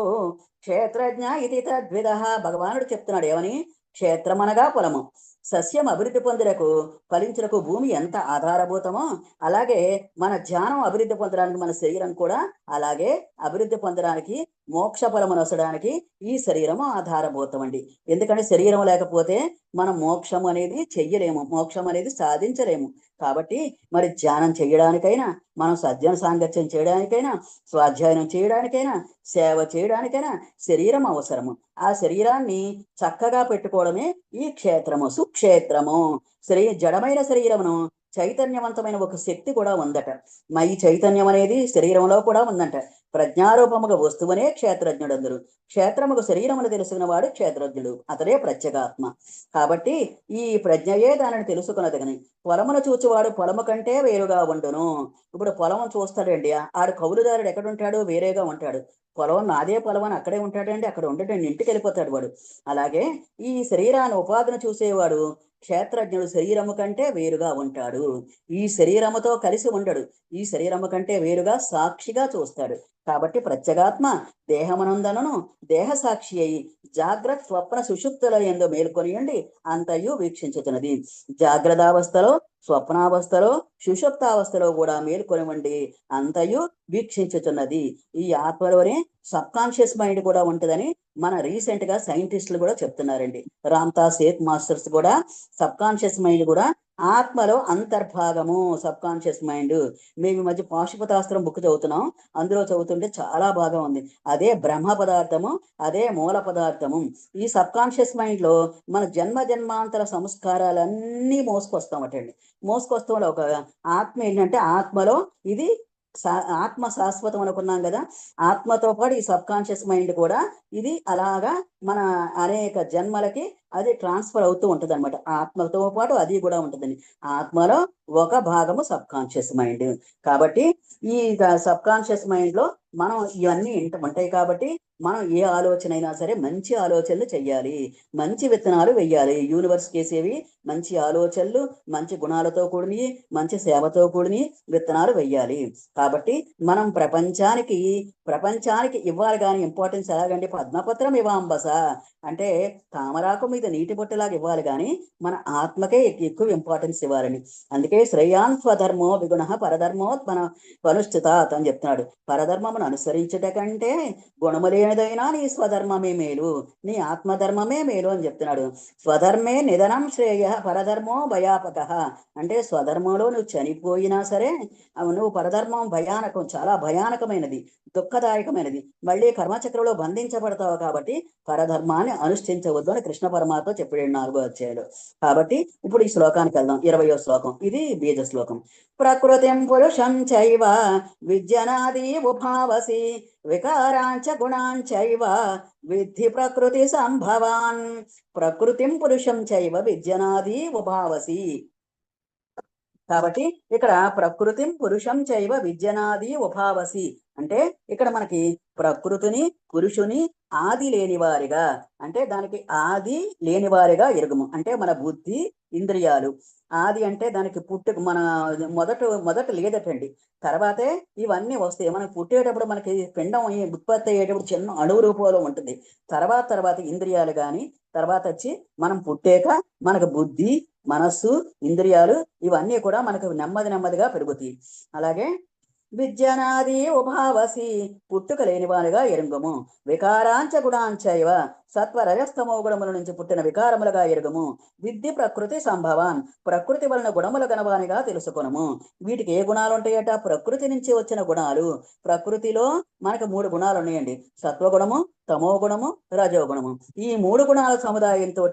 Speaker 2: క్షేత్రజ్ఞ ఇది తద్విదః. భగవానుడు చెప్తున్నాడు ఏమని, క్షేత్రం అనగా పొలము. సస్యం అభివృద్ధి పొందుటకు ఫలించుటకు భూమి ఎంత ఆధారభూతమో అలాగే మన ధ్యానం అభివృద్ధి పొందడానికి మన శరీరం కూడా అలాగే అభివృద్ధి పొందడానికి, మోక్ష ఫలమును వసడానికి ఈ శరీరము ఆధారభూతం అండి. ఎందుకంటే శరీరం లేకపోతే మనం మోక్షం అనేది చెయ్యలేము, మోక్షం అనేది సాధించలేము. కాబట్టి మరి ధ్యానం చేయడానికైనా, మనం సజ్జన సాంగత్యం చేయడానికైనా, స్వాధ్యాయనం చేయడానికైనా, సేవ చేయడానికైనా శరీరం అవసరము. ఆ శరీరాన్ని చక్కగా పెట్టుకోవడమే ఈ క్షేత్రము, సుక్షేత్రము. జడమైన శరీరమును చైతన్యవంతమైన ఒక శక్తి కూడా ఉందట. ఈ చైతన్యం అనేది శరీరంలో కూడా ఉందంట. ప్రజ్ఞారూపముగా వస్తువునే క్షేత్రజ్ఞుడు అందరు. క్షేత్రముకు శరీరమును తెలుసుకున్న వాడు క్షేత్రజ్ఞుడు, అతడే ప్రత్యేగాత్మ. కాబట్టి ఈ ప్రజ్ఞయే దానిని తెలుసుకున్నదగని. పొలమును చూచువాడు పొలము కంటే వేరుగా ఉండును. ఇప్పుడు పొలము చూస్తాడండి, ఆడు కౌలుదారుడు ఎక్కడుంటాడు, వేరేగా ఉంటాడు. పొలం నాదే పొలం అని అక్కడే ఉంటాడండి, అక్కడ ఉండటండి, ఇంటికి వెళ్ళిపోతాడు వాడు. అలాగే ఈ శరీరాన్ని ఉపాధిని చూసేవాడు క్షేత్రజ్ఞుడు శరీరము కంటే వేరుగా ఉంటాడు. ఈ శరీరముతో కలిసి ఉండడు, ఈ శరీరము కంటే వేరుగా సాక్షిగా చూస్తాడు. కాబట్టి ప్రత్యేగాత్మ దేహమనందనను దేహ సాక్షి అయి జాగ్రత్త స్వప్న సుషుప్తుల యందు మేల్కొనియండి అంతయు వీక్షించుతున్నది. జాగ్రత్తావస్థలో, స్వప్నావస్థలో, సుషుప్తావస్థలో కూడా మేల్కొని ఉండి అంతయు వీక్షించుతున్నది. ఈ ఆత్మలోనే సబ్ కాన్షియస్ మైండ్ కూడా ఉంటుందని మన రీసెంట్ గా సైంటిస్టులు కూడా చెప్తున్నారండి. రామ్దాస్ సేత్ మాస్టర్స్ కూడా సబ్ కాన్షియస్ మైండ్ కూడా ఆత్మలో అంతర్భాగము. సబ్ కాన్షియస్ మైండ్ మేము ఈ మధ్య పాశుపతాస్త్రం బుక్ చదువుతున్నాం, అందులో చదువుతుంటే చాలా బాగా ఉంది. అదే బ్రహ్మ పదార్థము, అదే మూల పదార్థము. ఈ సబ్ కాన్షియస్ మైండ్ లో మన జన్మాంతర సంస్కారాలన్నీ మోసుకొస్తామటండి. మోసుకొస్తాం ఒక ఆత్మ ఏంటంటే ఆత్మలో ఇది ఆత్మ శాశ్వతం అనుకున్నాం కదా, ఆత్మతో పాటు ఈ సబ్ కాన్షియస్ మైండ్ కూడా ఇది అలాగా మన అనేక జన్మలకి అది ట్రాన్స్ఫర్ అవుతూ ఉంటుంది అనమాట. ఆత్మతో పాటు అది కూడా ఉంటుందని. ఆత్మలో ఒక భాగము సబ్ కాన్షియస్ మైండ్. కాబట్టి ఈ సబ్ కాన్షియస్ మైండ్ లో మనం ఇవన్నీ ఉంటాయి. కాబట్టి మనం ఏ ఆలోచన అయినా సరే మంచి ఆలోచనలు చెయ్యాలి, మంచి విత్తనాలు వెయ్యాలి. యూనివర్స్ చేసేవి మంచి ఆలోచనలు, మంచి గుణాలతో కూడిని, మంచి సేవతో కూడిని విత్తనాలు వెయ్యాలి. కాబట్టి మనం ప్రపంచానికి ఇవ్వాలి కానీ ఇంపార్టెన్స్ ఎలాగంటే పద్మపత్రం ఇవాంబస అంటే తామరాకు మీద నీటి బొట్టలాగా ఇవ్వాలి కానీ మన ఆత్మకే ఎక్కువ ఇంపార్టెన్స్ ఇవ్వాలని. అందుకే శ్రేయాన్ స్వధర్మో విగుణ పరధర్మోత్మన పనుష్ఠితాత్ అని చెప్తున్నాడు. పరధర్మమును అనుసరించుట కంటే గుణము లేనిదైనా నీ స్వధర్మమే మేలు, నీ ఆత్మధర్మమే మేలు అని చెప్తున్నాడు. స్వధర్మే నిధనం శ్రేయ పరధర్మో భయాపక అంటే స్వధర్మంలో నువ్వు చనిపోయినా సరే నువ్వు పరధర్మం భయానకం, చాలా భయానకమైనది, దుఃఖదాయకమైనది. మళ్ళీ కర్మచక్రంలో బంధించబడతావు. కాబట్టి పరధర్మాన్ని అనుష్ఠించవద్దు అని కృష్ణ పరమాత్మ చెప్పాడు 4వ అధ్యాయంలో. కాబట్టి ఇప్పుడు ఈ శ్లోకానికి వెళ్దాం. 20వ శ్లోకం, ఇది బీజ శ్లోకం. ప్రకృతిం పురుషం చైవ విద్యనాది ఉభావసి వికారాంచ గుణాంచైవ విద్ధి ప్రకృతి సంభవాన్. ప్రకృతిం పురుషం చైవ విద్యనాది ఉభావసి. కాబట్టి ఇక్కడ ప్రకృతిం పురుషం చైవ విద్యనాది ఉభావసి అంటే ఇక్కడ మనకి ప్రకృతిని పురుషుని ఆది లేనివారిగా, అంటే దానికి ఆది లేనివారిగా ఎరుగుము. అంటే మన బుద్ధి ఇంద్రియాలు ఆది అంటే దానికి పుట్టుక మన మొదట లేదటండి, తర్వాతే ఇవన్నీ వస్తాయి. మనం పుట్టేటప్పుడు మనకి పిండం ఉత్పత్తి అయ్యేటప్పుడు చిన్న అణువు రూపంలో ఉంటుంది. తర్వాత ఇంద్రియాలు కానీ, తర్వాత వచ్చి మనం పుట్టాక మనకు బుద్ధి, మనస్సు, ఇంద్రియాలు ఇవన్నీ కూడా మనకు నెమ్మదిగా పెరుగుతాయి. అలాగే విద్యనాది ఉభావసి పుట్టుక లేనివారుగా ఎరుంగము. వికారాంచ గుణాంచైవ సత్వరజస్తమో గుణముల నుంచి పుట్టిన వికారములుగా ఎరుగము. విద్య ప్రకృతి సంభవాన్ ప్రకృతి వలన గుణముల గణవానిగా తెలుసుకొనము. వీటికి ఏ గుణాలు ఉంటాయట? ప్రకృతి నుంచి వచ్చిన గుణాలు. ప్రకృతిలో మనకు 3 గుణాలు ఉన్నాయండి, సత్వగుణము, తమో గుణము, రజోగుణము. ఈ 3 గుణాల సముదాయంతో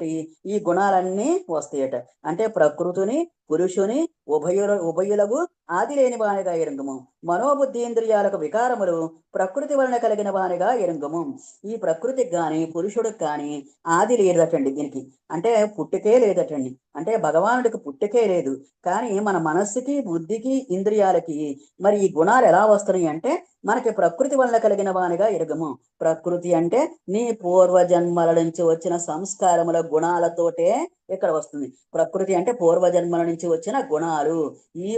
Speaker 2: ఈ గుణాలన్నీ వస్తాయట. అంటే ప్రకృతిని పురుషుని ఉభయులకు ఆది లేని వానిగా ఎరుంగము. మనోబుద్ధీంద్రియాలకు వికారములు ప్రకృతి వలన కలిగిన వానిగా ఎరుంగము. ఈ ప్రకృతికి గాని పురుషుడికి కానీ ఆది లేదటండి దీనికి, అంటే పుట్టుకే లేదటండి. అంటే భగవానుడికి పుట్టుకే లేదు, కానీ మన మనస్సుకి, బుద్ధికి, ఇంద్రియాలకి మరి ఈ గుణాలు ఎలా వస్తున్నాయి అంటే మనకి ప్రకృతి వలన కలిగిన వానిగా ఎరుగము. ప్రకృతి అంటే నీ పూర్వజన్మల నుంచి వచ్చిన సంస్కారముల గుణాలతోటే ఇక్కడ వస్తుంది. ప్రకృతి అంటే పూర్వజన్మల నుంచి వచ్చిన గుణాలు. ఈ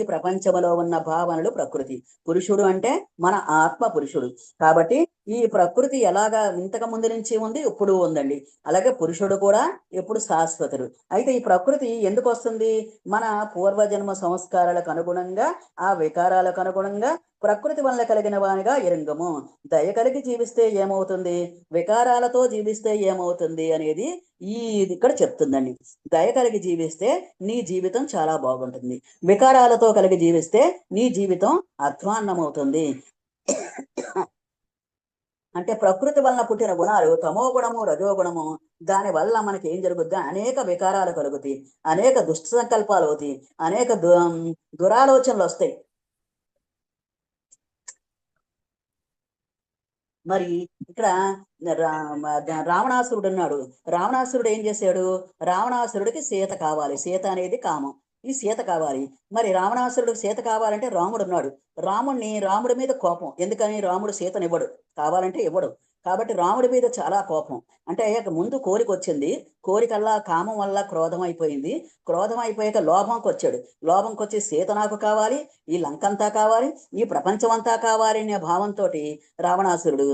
Speaker 2: ప్రపంచములో ఉన్న భావనలు ప్రకృతి. పురుషుడు అంటే మన ఆత్మ పురుషుడు. కాబట్టి ఈ ప్రకృతి ఎలాగా ఇంతకు ముందు నుంచి ఉంది, ఇప్పుడు ఉందండి. అలాగే పురుషుడు కూడా ఎప్పుడు శాశ్వతుడు. అయితే ఈ ప్రకృతి ఎందుకు వస్తుంది? మన పూర్వజన్మ సంస్కారాలకు అనుగుణంగా, ఆ వికారాలకు అనుగుణంగా ప్రకృతి వల్ల కలిగిన వానిగా ఎరుంగము. దయ కలిగి జీవిస్తే ఏమవుతుంది, వికారాలతో జీవిస్తే ఏమవుతుంది అనేది ఇక్కడ చెప్తుందండి. దయ కలిగి జీవిస్తే నీ జీవితం చాలా బాగుంటుంది, వికారాలతో కలిగి జీవిస్తే నీ జీవితం అధ్వాన్నమవుతుంది. అంటే ప్రకృతి వలన పుట్టిన గుణాలు తమో గుణము, రజోగుణము. దాని వల్ల మనకి ఏం జరుగుద్ది? అనేక వికారాలు కలుగుతాయి, అనేక దుష్ట సంకల్పాలు అవుతాయి, అనేక దురాలోచనలు వస్తాయి. మరి ఇక్కడ రావణాసురుడు ఉన్నాడు. రావణాసురుడు ఏం చేశాడు? రావణాసురుడికి సీత కావాలి. సీత అనేది కామం. ఈ సీత కావాలి. మరి రావణాసురుడికి సీత కావాలంటే రాముడు ఉన్నాడు. రాముడి మీద కోపం. ఎందుకని? రాముడు సీతనివ్వడు, కావాలంటే ఇవ్వడు. కాబట్టి రాముడి మీద చాలా కోపం. అంటే ముందు కోరిక వచ్చింది, కోరికల్లా కామం వల్ల క్రోధం అయిపోయింది. క్రోధం అయిపోయాక లోభంకి వచ్చాడు. లోభంకి వచ్చి సీత నాకు కావాలి, ఈ లంకంతా కావాలి, ఈ ప్రపంచం అంతా కావాలి అనే భావంతో రావణాసురుడు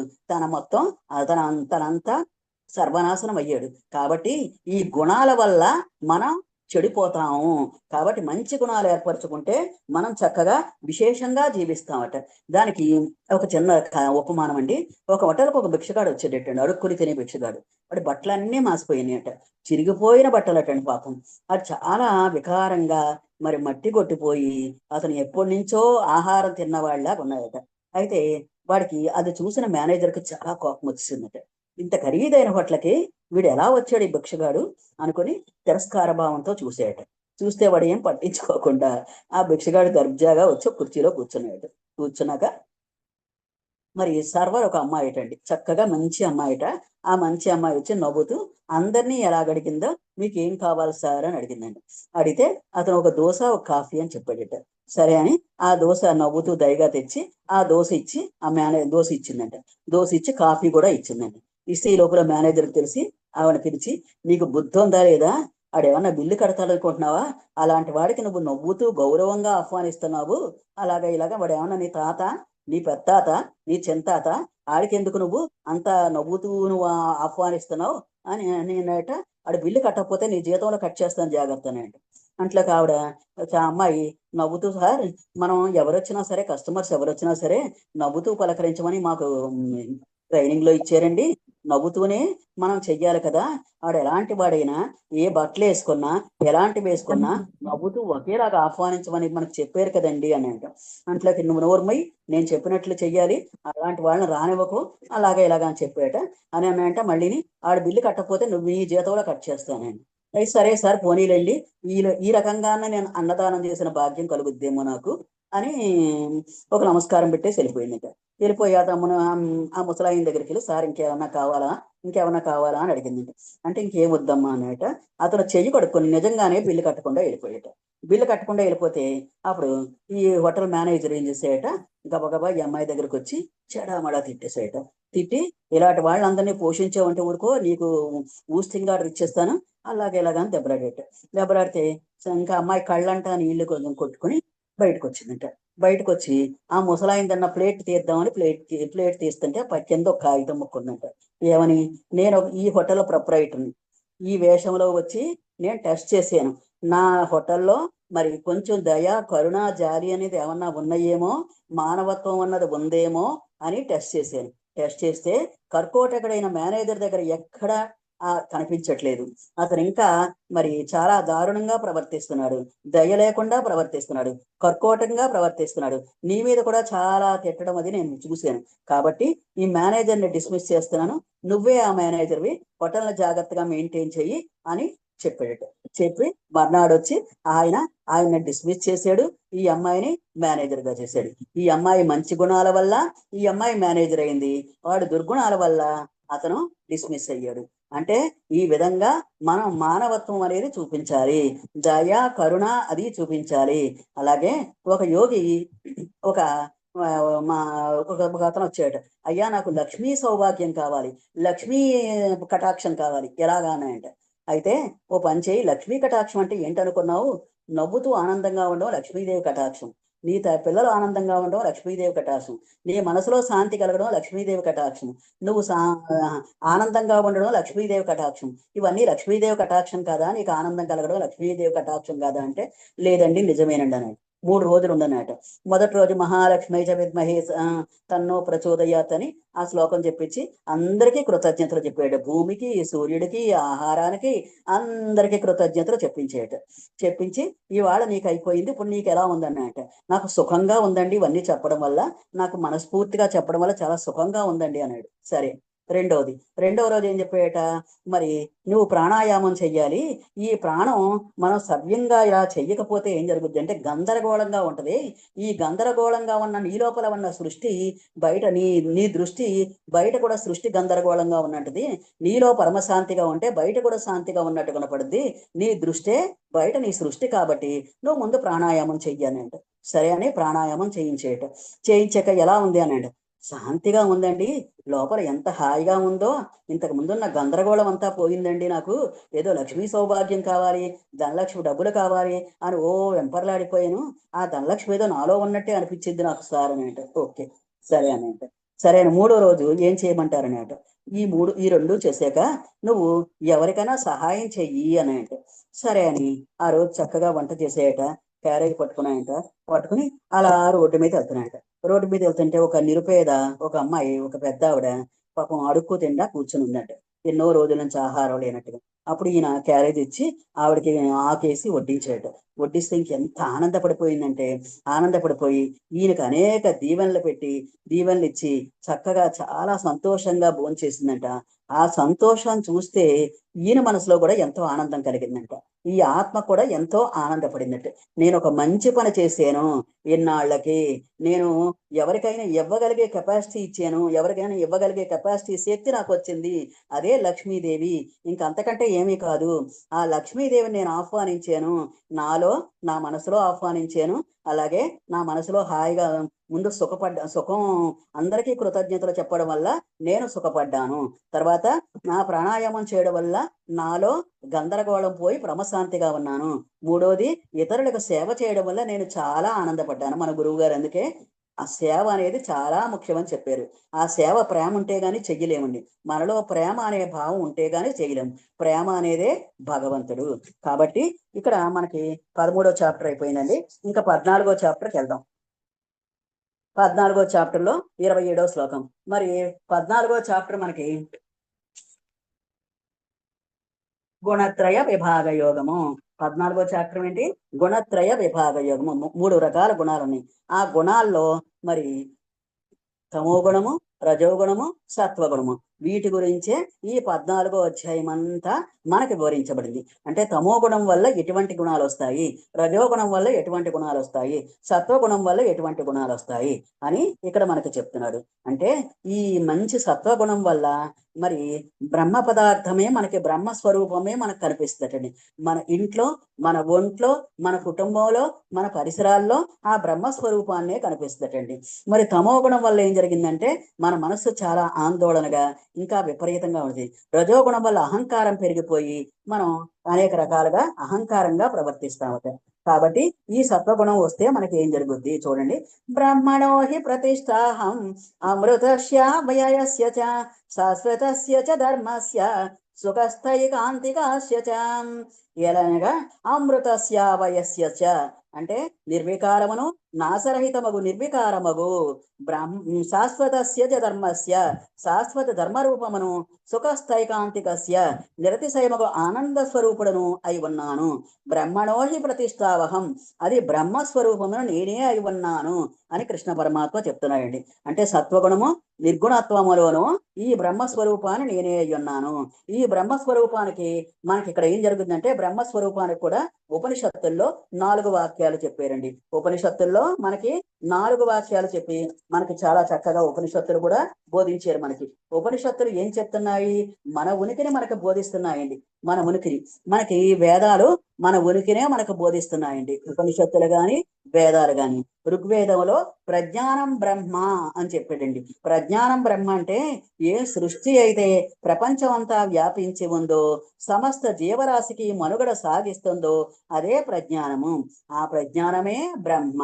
Speaker 2: తనంతా సర్వనాశనం అయ్యాడు. కాబట్టి ఈ గుణాల వల్ల మనం చెడిపోతాము. కాబట్టి మంచి గుణాలు ఏర్పరచుకుంటే మనం చక్కగా విశేషంగా జీవిస్తామట. దానికి ఒక చిన్న ఉపమానం అండి. ఒక హోటల్కి ఒక భిక్షగాడు వచ్చేటట్టండి, అడుక్కుని తినే భిక్షగాడు. వాడి బట్టలన్నీ మాసిపోయినాయట, చిరిగిపోయిన బట్టలు అటండి పాపం. అది చాలా వికారంగా మరి మట్టి కొట్టిపోయి అతను ఎప్పటి నుంచో ఆహారం తిన్నవాళ్ళలాగా ఉన్నాయట. అయితే వాడికి అది చూసిన మేనేజర్కి చాలా కోపం వచ్చిందట. ఇంత ఖరీదైన హోటల్కి వీడు ఎలా వచ్చాడు ఈ భిక్షగాడు అనుకుని తిరస్కార భావంతో చూసాడట. చూస్తే వాడు ఏం పట్టించుకోకుండా ఆ భిక్షగాడు దర్జాగా వచ్చి కుర్చీలో కూర్చున్నాడు. కూర్చున్నాక మరి సర్వర్ ఒక అమ్మాయిటండి, చక్కగా మంచి అమ్మాయిట. ఆ మంచి అమ్మాయి వచ్చి నవ్వుతూ అందరినీ ఎలా అడిగిందో, మీకు ఏం కావాలి సార్ అని అడిగిందండి. అడిగితే అతను ఒక దోశ, ఒక కాఫీ అని చెప్పాడట. సరే అని ఆ దోశ నవ్వుతూ దయగా తెచ్చి ఆ దోశ ఇచ్చి దోశ ఇచ్చిందంట. దోశ ఇచ్చి కాఫీ కూడా ఇచ్చిందండి. ఇస్తే ఈ లోపల మేనేజర్కి తెలిసి ఆవిడ పిలిచి, నీకు బుద్ధి ఉందా లేదా? ఆడేమన్నా బిల్లు కడతాడనుకుంటున్నావా? అలాంటి వాడికి నువ్వు నవ్వుతూ గౌరవంగా ఆహ్వానిస్తున్నావు. ఇలాగా వాడు ఏమన్నా నీ తాత, నీ పెత్తాత, నీ చింతాత? ఆడికెందుకు నువ్వు అంత నవ్వుతూ నువ్వు ఆహ్వానిస్తున్నావు అని నేనట. ఆడు బిల్లు కట్టకపోతే నీ జీతంలో కట్ చేస్తాను జాగ్రత్త అంట. అంట్లోకి ఆవిడ అమ్మాయి నవ్వుతూ, సార్ మనం ఎవరొచ్చినా సరే, కస్టమర్స్ ఎవరొచ్చినా సరే నవ్వుతూ పలకరించమని మాకు ట్రైనింగ్ లో ఇచ్చారండి. నవ్వుతూనే మనం చెయ్యాలి కదా. వాడు ఎలాంటి వాడైనా, ఏ బట్టలు వేసుకున్నా, ఎలాంటివి వేసుకున్నా నవ్వుతూ ఒకేలాగా ఆహ్వానించమని మనకు చెప్పారు కదండి అని అంట. అంట్లోకి నువ్వు నోర్మై, నేను చెప్పినట్లు చెయ్యాలి, అలాంటి వాళ్ళని రానివ్వకు, ఇలాగా అని చెప్పాట. అని అన్నంట. మళ్ళీని ఆడు బిల్లు కట్టకపోతే నువ్వు ఈ జీతంలో కట్ చేస్తానండి. సరే సార్ పోనీలండి, ఈ రకంగానే నేను అన్నదానం చేసిన భాగ్యం కలుగుద్దేమో నాకు అని ఒక నమస్కారం పెట్టేసి వెళ్ళిపోయిందట. వెళ్ళిపోయి ఆ తమ్మును ఆ ముసలాయన దగ్గరికి వెళ్ళి, సార్ ఇంకేమన్నా కావాలా అని అడిగింది. అంటే ఇంకేం వద్దమ్మా అన్నట. అతను చెయ్యి కడుక్కొని నిజంగానే బిల్లు కట్టకుండా వెళ్ళిపోయాట. బిల్లు కట్టకుండా వెళ్ళిపోతే అప్పుడు ఈ హోటల్ మేనేజర్ ఏం చేసాయట, గబగబా ఈ అమ్మాయి దగ్గరకు వచ్చి చెడామడా తిట్టేసాయట. తిట్టి, ఇలాంటి వాళ్ళందరినీ పోషించావంటే ఊరుకో, నీకు ఊస్తింగాడు ఇచ్చేస్తాను, అలాగే ఇలాగని దెబ్బలాడితే ఇంకా అమ్మాయి కళ్ళంటా నీళ్లు కొంచెం కొట్టుకుని బయటకు వచ్చిందంట. బయటకు వచ్చి ఆ ముసలాయిందన్న ప్లేట్ తీద్దామని ప్లేట్ తీస్తుంటే కింద ఒక కాగితం ముక్క ఉందంట. ఏమని, నేను ఈ హోటల్ ప్రొప్రైటర్ని, ఈ వేషంలో వచ్చి నేను టెస్ట్ చేశాను, నా హోటల్లో మరి కొంచెం దయ, కరుణ, జాలి అనేది ఏమన్నా ఉన్నాయేమో, మానవత్వం అన్నది ఉందేమో అని టెస్ట్ చేశాను. టెస్ట్ చేస్తే కర్కోటకుడైన మేనేజర్ దగ్గర ఎక్కడ కనిపించట్లేదు. అతను ఇంకా మరి చాలా దారుణంగా ప్రవర్తిస్తున్నాడు, దయ లేకుండా ప్రవర్తిస్తున్నాడు, కర్కోటంగా ప్రవర్తిస్తున్నాడు. నీ మీద కూడా చాలా తిట్టడం అది నేను చూశాను. కాబట్టి ఈ మేనేజర్ని డిస్మిస్ చేస్తున్నాను, నువ్వే ఆ మేనేజర్వి, హోటల్ని జాగ్రత్తగా మెయింటైన్ చెయ్యి అని చెప్పాడట. చెప్పి మర్నాడు వచ్చి ఆయన్ని డిస్మిస్ చేశాడు, ఈ అమ్మాయిని మేనేజర్ గా చేశాడు. ఈ అమ్మాయి మంచి గుణాల వల్ల ఈ అమ్మాయి మేనేజర్ అయింది, వాడు దుర్గుణాల వల్ల అతను డిస్మిస్ అయ్యాడు. అంటే ఈ విధంగా మనం మానవత్వం అనేది చూపించాలి, దయ, కరుణ అది చూపించాలి. అలాగే ఒక యోగి ఒక అతను వచ్చాడు, అయ్యా నాకు లక్ష్మీ సౌభాగ్యం కావాలి, లక్ష్మీ కటాక్షం కావాలి, ఎలాగానంట. అయితే ఓ పని చేయి, లక్ష్మీ కటాక్షం అంటే ఏంటనుకున్నావు, నవ్వుతూ ఆనందంగా ఉండడం లక్ష్మీదేవి కటాక్షం, నీ పిల్లలు ఆనందంగా ఉండడం లక్ష్మీదేవి కటాక్షం, నీ మనసులో శాంతి కలగడం లక్ష్మీదేవి కటాక్షం, నువ్వు ఆనందంగా ఉండడం లక్ష్మీదేవి కటాక్షం, ఇవన్నీ లక్ష్మీదేవి కటాక్షం కాదా, నీకు ఆనందం కలగడం లక్ష్మీదేవి కటాక్షం కాదా అంటే, లేదండి నిజమేనండి అన్నాడు. 3 రోజులు ఉండనట. మొదటి రోజు మహాలక్ష్మి చ విద్మహే తన్నో ప్రచోదయాత్ అని ఆ శ్లోకం చెప్పించి అందరికీ కృతజ్ఞతలు చెప్పాడు. భూమికి, సూర్యుడికి, ఆహారానికి, అందరికీ కృతజ్ఞతలు చెప్పించి ఇవాళ నీకు అయిపోయింది, ఇప్పుడు నీకు ఎలా ఉందన్నట. నాకు సుఖంగా ఉందండి, ఇవన్నీ చెప్పడం వల్ల, నాకు మనస్ఫూర్తిగా చెప్పడం వల్ల చాలా సుఖంగా ఉందండి అన్నాడు. సరే, రెండవ రోజు ఏం చెప్పాయట, మరి నువ్వు ప్రాణాయామం చెయ్యాలి, ఈ ప్రాణం మనం సవ్యంగా ఇలా చెయ్యకపోతే ఏం జరుగుద్ది అంటే గందరగోళంగా ఉంటది, ఈ గందరగోళంగా ఉన్న నీ లోపల ఉన్న సృష్టి బయట, నీ దృష్టి బయట కూడా సృష్టి గందరగోళంగా ఉన్నట్టుది, నీలో పరమశాంతిగా ఉంటే బయట కూడా శాంతిగా ఉన్నట్టు కనపడుద్ది, నీ దృష్టే బయట నీ సృష్టి, కాబట్టి నువ్వు ముందు ప్రాణాయామం చెయ్యనంట. సరే అని ప్రాణాయామం చేయించాక ఎలా ఉంది అనండి, శాంతిగా ఉందండి, లోపల ఎంత హాయిగా ఉందో, ఇంతకు ముందున్న గందరగోళం అంతా పోయిందండి, నాకు ఏదో లక్ష్మీ సౌభాగ్యం కావాలి, ధనలక్ష్మి డబ్బులు కావాలి అని వెంపర్లాడిపోయాను, ఆ ధనలక్ష్మి ఏదో నాలో ఉన్నట్టే అనిపించింది నాకు సార్ అని అంటే. ఓకే సరే అని అంటే, సరే అని 3వ రోజు ఏం చేయమంటారని అంటే, ఈ రెండు చేశాక నువ్వు ఎవరికైనా సహాయం చెయ్యి అని అంటే. సరే అని ఆ రోజు చక్కగా వంట చేసేయట, క్యారేజ్ పట్టుకుని అలా రోడ్డు మీద వెళ్తుంటే ఒక నిరుపేద, ఒక అమ్మాయి, ఒక పెద్ద ఆవిడ పాపం అడుక్కు తిండా కూర్చుని ఉందంట, ఎన్నో రోజుల నుంచి ఆహారం లేనట్టుగా. అప్పుడు ఈయన క్యారేజ్ ఇచ్చి ఆవిడకి ఆకేసి వడ్డిస్తే ఇంకెంత ఆనందపడిపోయి ఈయనకు అనేక దీవెనలు ఇచ్చి చక్కగా చాలా సంతోషంగా భోంచేసిందంట. ఆ సంతోషాన్ని చూస్తే ఈయన మనసులో కూడా ఎంతో ఆనందం కలిగిందంట, ఈ ఆత్మ కూడా ఎంతో ఆనందపడిందంట. నేను ఒక మంచి పని చేశాను, ఇన్నాళ్ళకి నేను ఎవరికైనా ఇవ్వగలిగే కెపాసిటీ ఇచ్చాను, ఎవరికైనా ఇవ్వగలిగే కెపాసిటీ, శక్తి నాకు వచ్చింది, అదే లక్ష్మీదేవి, ఇంకంతకంటే ఏమీ కాదు. ఆ లక్ష్మీదేవిని నేను ఆహ్వానించాను, నా మనసులో ఆహ్వానించాను. అలాగే నా మనసులో హాయిగా ముందు సుఖం అందరికీ కృతజ్ఞతలు చెప్పడం వల్ల నేను సుఖపడ్డాను. తర్వాత నా ప్రాణాయామం చేయడం వల్ల నాలో గందరగోళం పోయి పరమశాంతిగా ఉన్నాను. 3వది, ఇతరులకు సేవ చేయడం వల్ల నేను చాలా ఆనందపడ్డాను. మన గురువు గారు అందుకే ఆ సేవ అనేది చాలా ముఖ్యమని చెప్పారు. ఆ సేవ ప్రేమ ఉంటే గాని చెయ్యలేమండి, మనలో ప్రేమ అనే భావం ఉంటే గాని చేయలేము. ప్రేమ అనేదే భగవంతుడు. కాబట్టి ఇక్కడ మనకి 13వ చాప్టర్ అయిపోయిందండి. ఇంకా 14వ చాప్టర్కి వెళ్దాం. 14వ చాప్టర్లో 27వ శ్లోకం. మరి 14వ చాప్టర్ మనకి గుణత్రయ విభాగ యోగము. 14వ చాప్టర్ ఏంటి, గుణత్రయ విభాగ యోగము. 3 రకాల గుణాలు ఉన్నాయి. ఆ గుణాల్లో మరి తమో గుణము, రజోగుణము, సత్వగుణము. వీటి గురించే ఈ 14వ అధ్యాయం అంతా మనకి వివరించబడింది. అంటే తమో గుణం వల్ల ఎటువంటి గుణాలు వస్తాయి, రజోగుణం వల్ల ఎటువంటి గుణాలు వస్తాయి, సత్వగుణం వల్ల ఎటువంటి గుణాలు వస్తాయి అని ఇక్కడ మనకు చెప్తున్నాడు. అంటే ఈ మంచి సత్వగుణం వల్ల మరి బ్రహ్మ పదార్థమే మనకి, బ్రహ్మస్వరూపమే మనకు కనిపిస్తుందండి. మన ఇంట్లో, మన ఒంట్లో, మన కుటుంబంలో, మన పరిసరాల్లో ఆ బ్రహ్మస్వరూపాన్నే కనిపిస్తుందండి. మరి తమో గుణం వల్ల ఏం జరిగిందంటే మన మనస్సు చాలా ఆందోళనగా, ఇంకా విపరీతంగా ఉంది. రజోగుణం వల్ల అహంకారం పెరిగిపోయి మనం అనేక రకాలుగా అహంకారంగా ప్రవర్తిస్తామట. కాబట్టి ఈ సత్వగుణం వస్తే మనకి ఏం జరుగుద్ది చూడండి. బ్రహ్మణో హి ప్రతిష్టాహం అమృతస్య వ్యయస్య చ శాశ్వతస్య చ ధర్మస్య సుఖస్థైకాంతికాస్య చ. ఎలానగా అమృతస్య వయస్య చ అంటే నిర్వికారమును, నాశరహితమగు నిర్వికారమగు శాశ్వతస్య చ ధర్మస్య శాశ్వత ధర్మరూపమును, సుఖస్థైకాంతికస్య నిరతిశయమగు ఆనంద స్వరూపుడును అయి ఉన్నాను. బ్రహ్మణోహి ప్రతిష్టావహం అది బ్రహ్మస్వరూపమును నేనే అయి ఉన్నాను అని కృష్ణ పరమాత్మ చెప్తున్నాడండి. అంటే సత్వగుణము, నిర్గుణత్వములోను ఈ బ్రహ్మస్వరూపాన్ని నేనే అయి ఉన్నాను. ఈ బ్రహ్మస్వరూపానికి మనకి ఇక్కడ ఏం జరుగుతుందంటే బ్రహ్మస్వరూపానికి కూడా ఉపనిషత్తుల్లో 4 వాక్యాలు చెప్పారండి. ఉపనిషత్తుల్లో మనకి 4 వాక్యాలు చెప్పి మనకి చాలా చక్కగా ఉపనిషత్తులు కూడా బోధించారు. మనకి ఉపనిషత్తులు ఏం చెప్తున్నాయి? మన ఉనికిని మనకు బోధిస్తున్నాయండి. మన ఉనికిని మనకి వేదాలు మన ఉనికినే మనకు బోధిస్తున్నాయండి. ఉపనిషత్తులు గాని, వేదాలు గాని. ఋగ్వేదంలో ప్రజ్ఞానం బ్రహ్మ అని చెప్పాడండి. ప్రజ్ఞానం బ్రహ్మ అంటే ఏ సృష్టి అయితే ప్రపంచం అంతా వ్యాపించి ఉందో, సమస్త జీవరాశికి మనుగడ సాగిస్తుందో అదే ప్రజ్ఞానము. ఆ ప్రజ్ఞానమే బ్రహ్మ.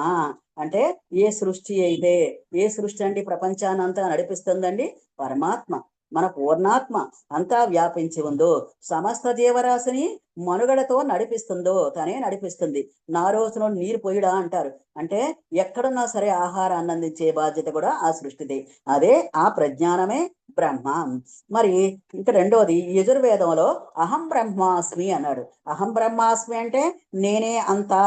Speaker 2: అంటే ఏ సృష్టి అయితే, ఏ సృష్టి అంటే ప్రపంచాన్ని అంతా నడిపిస్తుందండి? పరమాత్మ, మన పూర్ణాత్మ అంతా వ్యాపించి ఉందో, సమస్త జీవరాశిని మనుగడతో నడిపిస్తుందో తనే నడిపిస్తుంది. నా రోజులో నీరు పోయిడా అంటారు. అంటే ఎక్కడున్నా సరే ఆహారాన్ని అందించే బాధ్యత కూడా ఆ సృష్టిదే. అదే ఆ ప్రజ్ఞానమే బ్రహ్మ. మరి ఇంకా రెండోది యజుర్వేదంలో అహం బ్రహ్మాస్మి అన్నాడు. అహం బ్రహ్మాస్మి అంటే నేనే అంతా,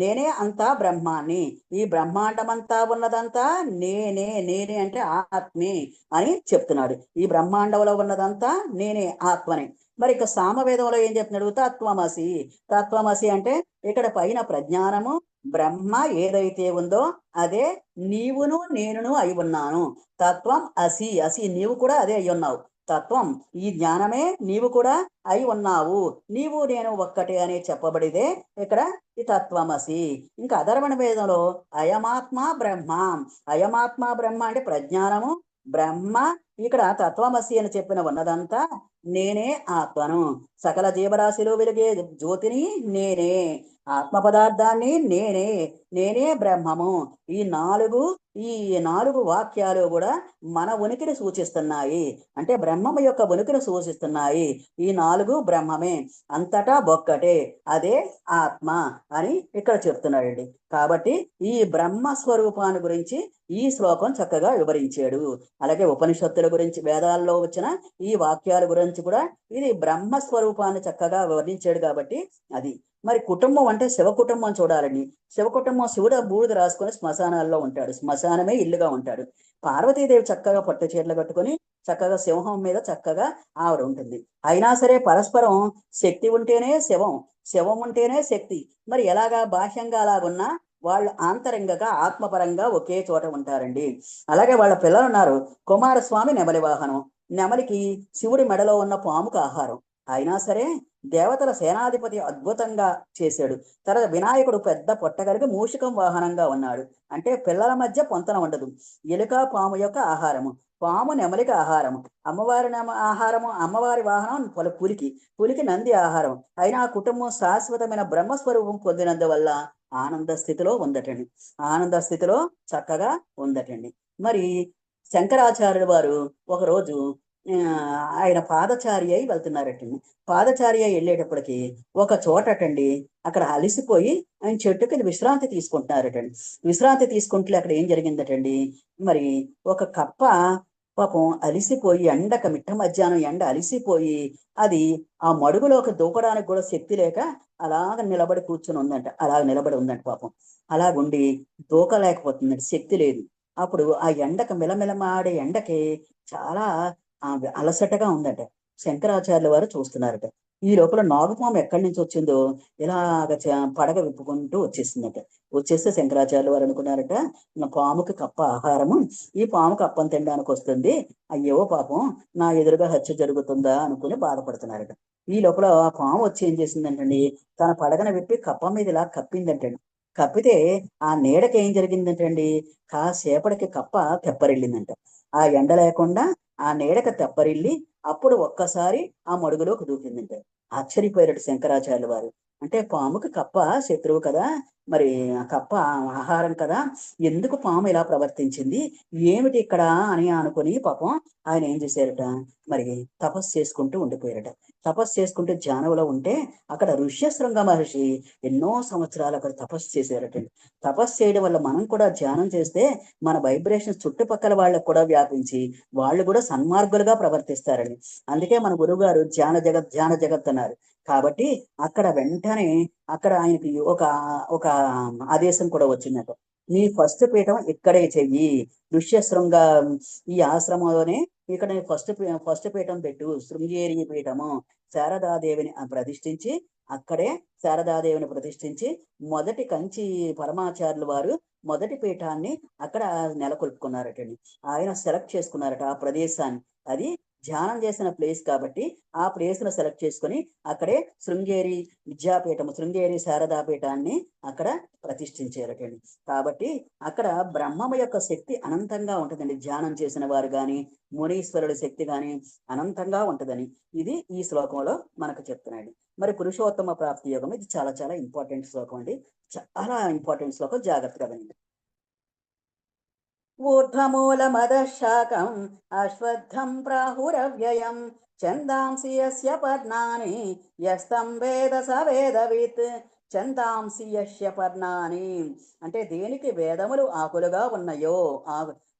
Speaker 2: నేనే అంతా బ్రహ్మాన్ని. ఈ బ్రహ్మాండమంతా ఉన్నదంతా నేనే, నేనే అంటే ఆత్మే అని చెప్తున్నాడు. ఈ బ్రహ్మాండంలో ఉన్నదంతా నేనే ఆత్మని. మరి ఇక సామవేదంలో ఏం చెప్తున్నాడు? తత్వమసి. తత్వమసి అంటే ఇక్కడ పైన ప్రజ్ఞానము బ్రహ్మ ఏదైతే ఉందో అదే నీవును నేనును అయి ఉన్నాను. తత్వం అసి. అసి నీవు కూడా అదే అయి ఉన్నావు. తత్వం ఈ జ్ఞానమే నీవు కూడా అయి ఉన్నావు. నీవు నేను ఒక్కటే అని చెప్పబడిదే ఇక్కడ ఈ తత్వమసి. ఇంకా అధర్వణ వేదంలో అయమాత్మ బ్రహ్మ. అయమాత్మ బ్రహ్మ అంటే ప్రజ్ఞానము బ్రహ్మ. ఇక్కడ తత్వమసి అని చెప్పిన ఉన్నదంతా నేనే ఆత్మను. సకల జీవరాశిలో వెలిగే జ్యోతిని నేనే, ఆత్మ పదార్థాన్ని నేనే, నేనే బ్రహ్మము. ఈ నాలుగు వాక్యాలు కూడా మన ఉనికిని సూచిస్తున్నాయి. అంటే బ్రహ్మము యొక్క ఉనికిని సూచిస్తున్నాయి. ఈ 4 బ్రహ్మమే, అంతటా ఒక్కటే, అదే ఆత్మ అని ఇక్కడ చెప్తున్నాడండి. కాబట్టి ఈ బ్రహ్మ స్వరూపాన్ని గురించి ఈ శ్లోకం చక్కగా వివరించాడు. అలాగే ఉపనిషత్తుల గురించి, వేదాల్లో వచ్చిన ఈ వాక్యాల గురించి కూడా ఇది బ్రహ్మ స్వరూపాన్ని చక్కగా వివరించాడు. కాబట్టి అది మరి కుటుంబం అంటే శివ కుటుంబం చూడాలని. శివ కుటుంబం శివుడు బూడిద రాసుకొని శ్మశానాల్లో ఉంటాడు. శ్మశానమే ఇల్లుగా ఉంటాడు. పార్వతీదేవి చక్కగా పట్టు చీరలు కట్టుకొని చక్కగా సింహం మీద చక్కగా ఆవిడ ఉంటుంది. అయినా సరే పరస్పరం శక్తి ఉంటేనే శివం, శివం ఉంటేనే శక్తి. మరి ఎలాగా బాహ్యంగా అలాగున్నా వాళ్ళు ఆంతరంగంగా ఆత్మపరంగా ఒకే చోట ఉంటారండి. అలాగే వాళ్ళ పిల్లలు ఉన్నారు. కుమారస్వామి నెమలి వాహనం. నెమలికి శివుడి మెడలో ఉన్న పాముకు ఆహారం. అయినా సరే దేవతల సేనాధిపతి అద్భుతంగా చేశాడు. తర్వాత వినాయకుడు పెద్ద పొట్టగలిగి మూషికం వాహనంగా ఉన్నాడు. అంటే పిల్లల మధ్య పొంతన ఉండదు. ఎలుక పాము యొక్క ఆహారము, పాము నెమలికి ఆహారము, అమ్మవారి ఆహారము, అమ్మవారి వాహనం పులికి, పులికి నంది ఆహారం. అయినా ఆ కుటుంబం శాశ్వతమైన బ్రహ్మస్వరూపం పొందినందువల్ల ఆనంద స్థితిలో ఉందటండి. ఆనంద స్థితిలో చక్కగా ఉందటండి. మరి శంకరాచార్యుల వారు ఒకరోజు ఆయన పాదచారి అయి వెళ్తున్నారటండి. పాదచారి అయి వెళ్ళేటప్పటికి ఒక చోటటండి అక్కడ అలసిపోయి ఆయన చెట్టుకి విశ్రాంతి తీసుకుంటున్నారటండి. విశ్రాంతి తీసుకుంటే అక్కడ ఏం జరిగిందటండి, మరి ఒక కప్ప పాపం అలిసిపోయి ఎండక మిట్ట మధ్యాహ్నం ఎండ అలిసిపోయి అది ఆ మడుగులోకి దూకడానికి కూడా శక్తి లేక అలాగ నిలబడి కూర్చుని ఉందంట. అలాగ నిలబడి ఉందంట. పాపం అలాగుండి దూకలేకపోతుందంట, శక్తి లేదు. అప్పుడు ఆ ఎండకు మిలమిలమాడే ఎండకి చాలా అలసటగా ఉందట. శంకరాచార్యుల వారు చూస్తున్నారట. ఈ లోపల నాగుపాము ఎక్కడి నుంచి వచ్చిందో ఇలాగ పడగ విప్పుకుంటూ వచ్చేసిందట. వచ్చేస్తే శంకరాచార్యుల వారు అనుకున్నారట, నా పాముకి కప్ప ఆహారము, ఈ పాము కప్పను తినడానికి వస్తుంది, అయ్యో పాపం నా ఎదురుగా హత్య జరుగుతుందా అనుకుని బాధపడుతున్నారట. ఈ లోపల ఆ పాము వచ్చి ఏం చేసిందంటండి, తన పడగన విప్పి కప్ప మీద ఇలా కప్పిందంటండి. కప్పితే ఆ నీడకి ఏం జరిగిందంటండి, కాసేపటికి కప్ప తెప్పరిల్లిందంట. ఆ ఎండ లేకుండా ఆ నీడకి తెప్పరిల్లి అప్పుడు ఒక్కసారి ఆ మడుగులోకి దూకిందంట. ఆశ్చర్యపోయారట శంకరాచార్యుల వారు. అంటే పాముకి కప్ప శత్రువు కదా, మరి ఆ కప్ప ఆహారం కదా, ఎందుకు పాము ఇలా ప్రవర్తించింది, ఏమిటి ఇక్కడ అని అనుకుని పాపం ఆయన ఏం చేశారట, మరి తపస్సు చేసుకుంటూ ఉండిపోయారట. తపస్సు చేసుకుంటూ ధ్యానంలో ఉంటే అక్కడ ఋష్యశృంగ మహర్షి ఎన్నో సంవత్సరాలు అక్కడ తపస్సు చేశారటండి. తపస్సు చేయడం వల్ల మనం కూడా ధ్యానం చేస్తే మన వైబ్రేషన్ చుట్టుపక్కల వాళ్ళకు కూడా వ్యాపించి వాళ్ళు కూడా సన్మార్గులుగా ప్రవర్తిస్తారని. అందుకే మన గురువు గారు ధ్యాన జగత్ అన్నారు. కాబట్టి అక్కడ వెంటనే అక్కడ ఆయనకి ఒక ఒక ఆదేశం కూడా వచ్చిందట. నీ ఫస్ట్ పీఠం ఇక్కడే చెయ్యి, ఋష్యశృంగ ఈ ఆశ్రమంలోనే ఇక్కడ ఫస్ట్ పీఠం పెట్టు, శృంగేరి పీఠము, శారదాదేవిని ప్రతిష్ఠించి అక్కడే శారదాదేవిని ప్రతిష్ఠించి మొదటి కంచి పరమాచార్యుల వారు మొదటి పీఠాన్ని అక్కడ నెలకొల్పుకున్నారటండి. ఆయన సెలెక్ట్ చేసుకున్నారట ఆ ప్రదేశాన్ని. అది ధ్యానం చేసిన ప్లేస్ కాబట్టి ఆ ప్లేస్ ను సెలెక్ట్ చేసుకొని అక్కడే శృంగేరి విద్యాపీఠము, శృంగేరి శారదాపీఠాన్ని అక్కడ ప్రతిష్ఠించారటండి. కాబట్టి అక్కడ బ్రహ్మము యొక్క శక్తి అనంతంగా ఉంటుందండి. ధ్యానం చేసిన వారు గాని మునీశ్వరుడి శక్తి గాని అనంతంగా ఉంటుందని ఇది ఈ శ్లోకంలో మనకు చెప్తున్నాడు. మరి పురుషోత్తమ ప్రాప్తి యోగం ఇది చాలా చాలా ఇంపార్టెంట్ శ్లోకం అండి. చాలా ఇంపార్టెంట్ శ్లోకం, జాగ్రత్తగా వినండి. ఊర్ధ్వమూలమదశాకం అశ్వత్థం ప్రాహురవ్యయం ఛందాంసి యస్య పర్ణాని యస్తం వేద స వేదవిత్. ఛందాంసి యస్య పర్ణాని అంటే దేనికి వేదములు ఆకులుగా ఉన్నాయో,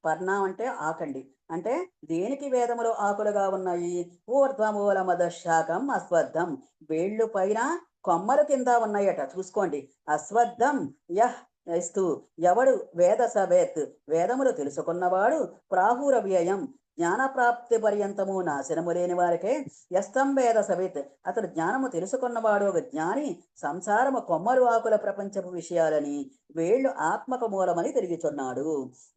Speaker 2: పర్ణం అంటే ఆకండి, అంటే దేనికి వేదములు ఆకులుగా ఉన్నాయి, ఊర్ధ్వమూలమదశాకం అశ్వత్థం వేళ్ళు పైన కొమ్మల కింద ఉన్నాయట. చూసుకోండి, అశ్వత్థం యహ్ ఇస్తూ ఎవడు వేద సవేత్ వేదములు తెలుసుకున్నవాడు, ప్రాహుర వ్యయం జ్ఞానప్రాప్తి పర్యంతము నాశనము లేని వారికే, యస్తం వేద సవేత్ అతడు జ్ఞానము తెలుసుకున్నవాడు ఒక జ్ఞాని, సంసారము కొమ్మలు ఆకుల ప్రపంచపు విషయాలని వేళ్ళు ఆత్మక మూలమని తిరుగుచున్నాడు.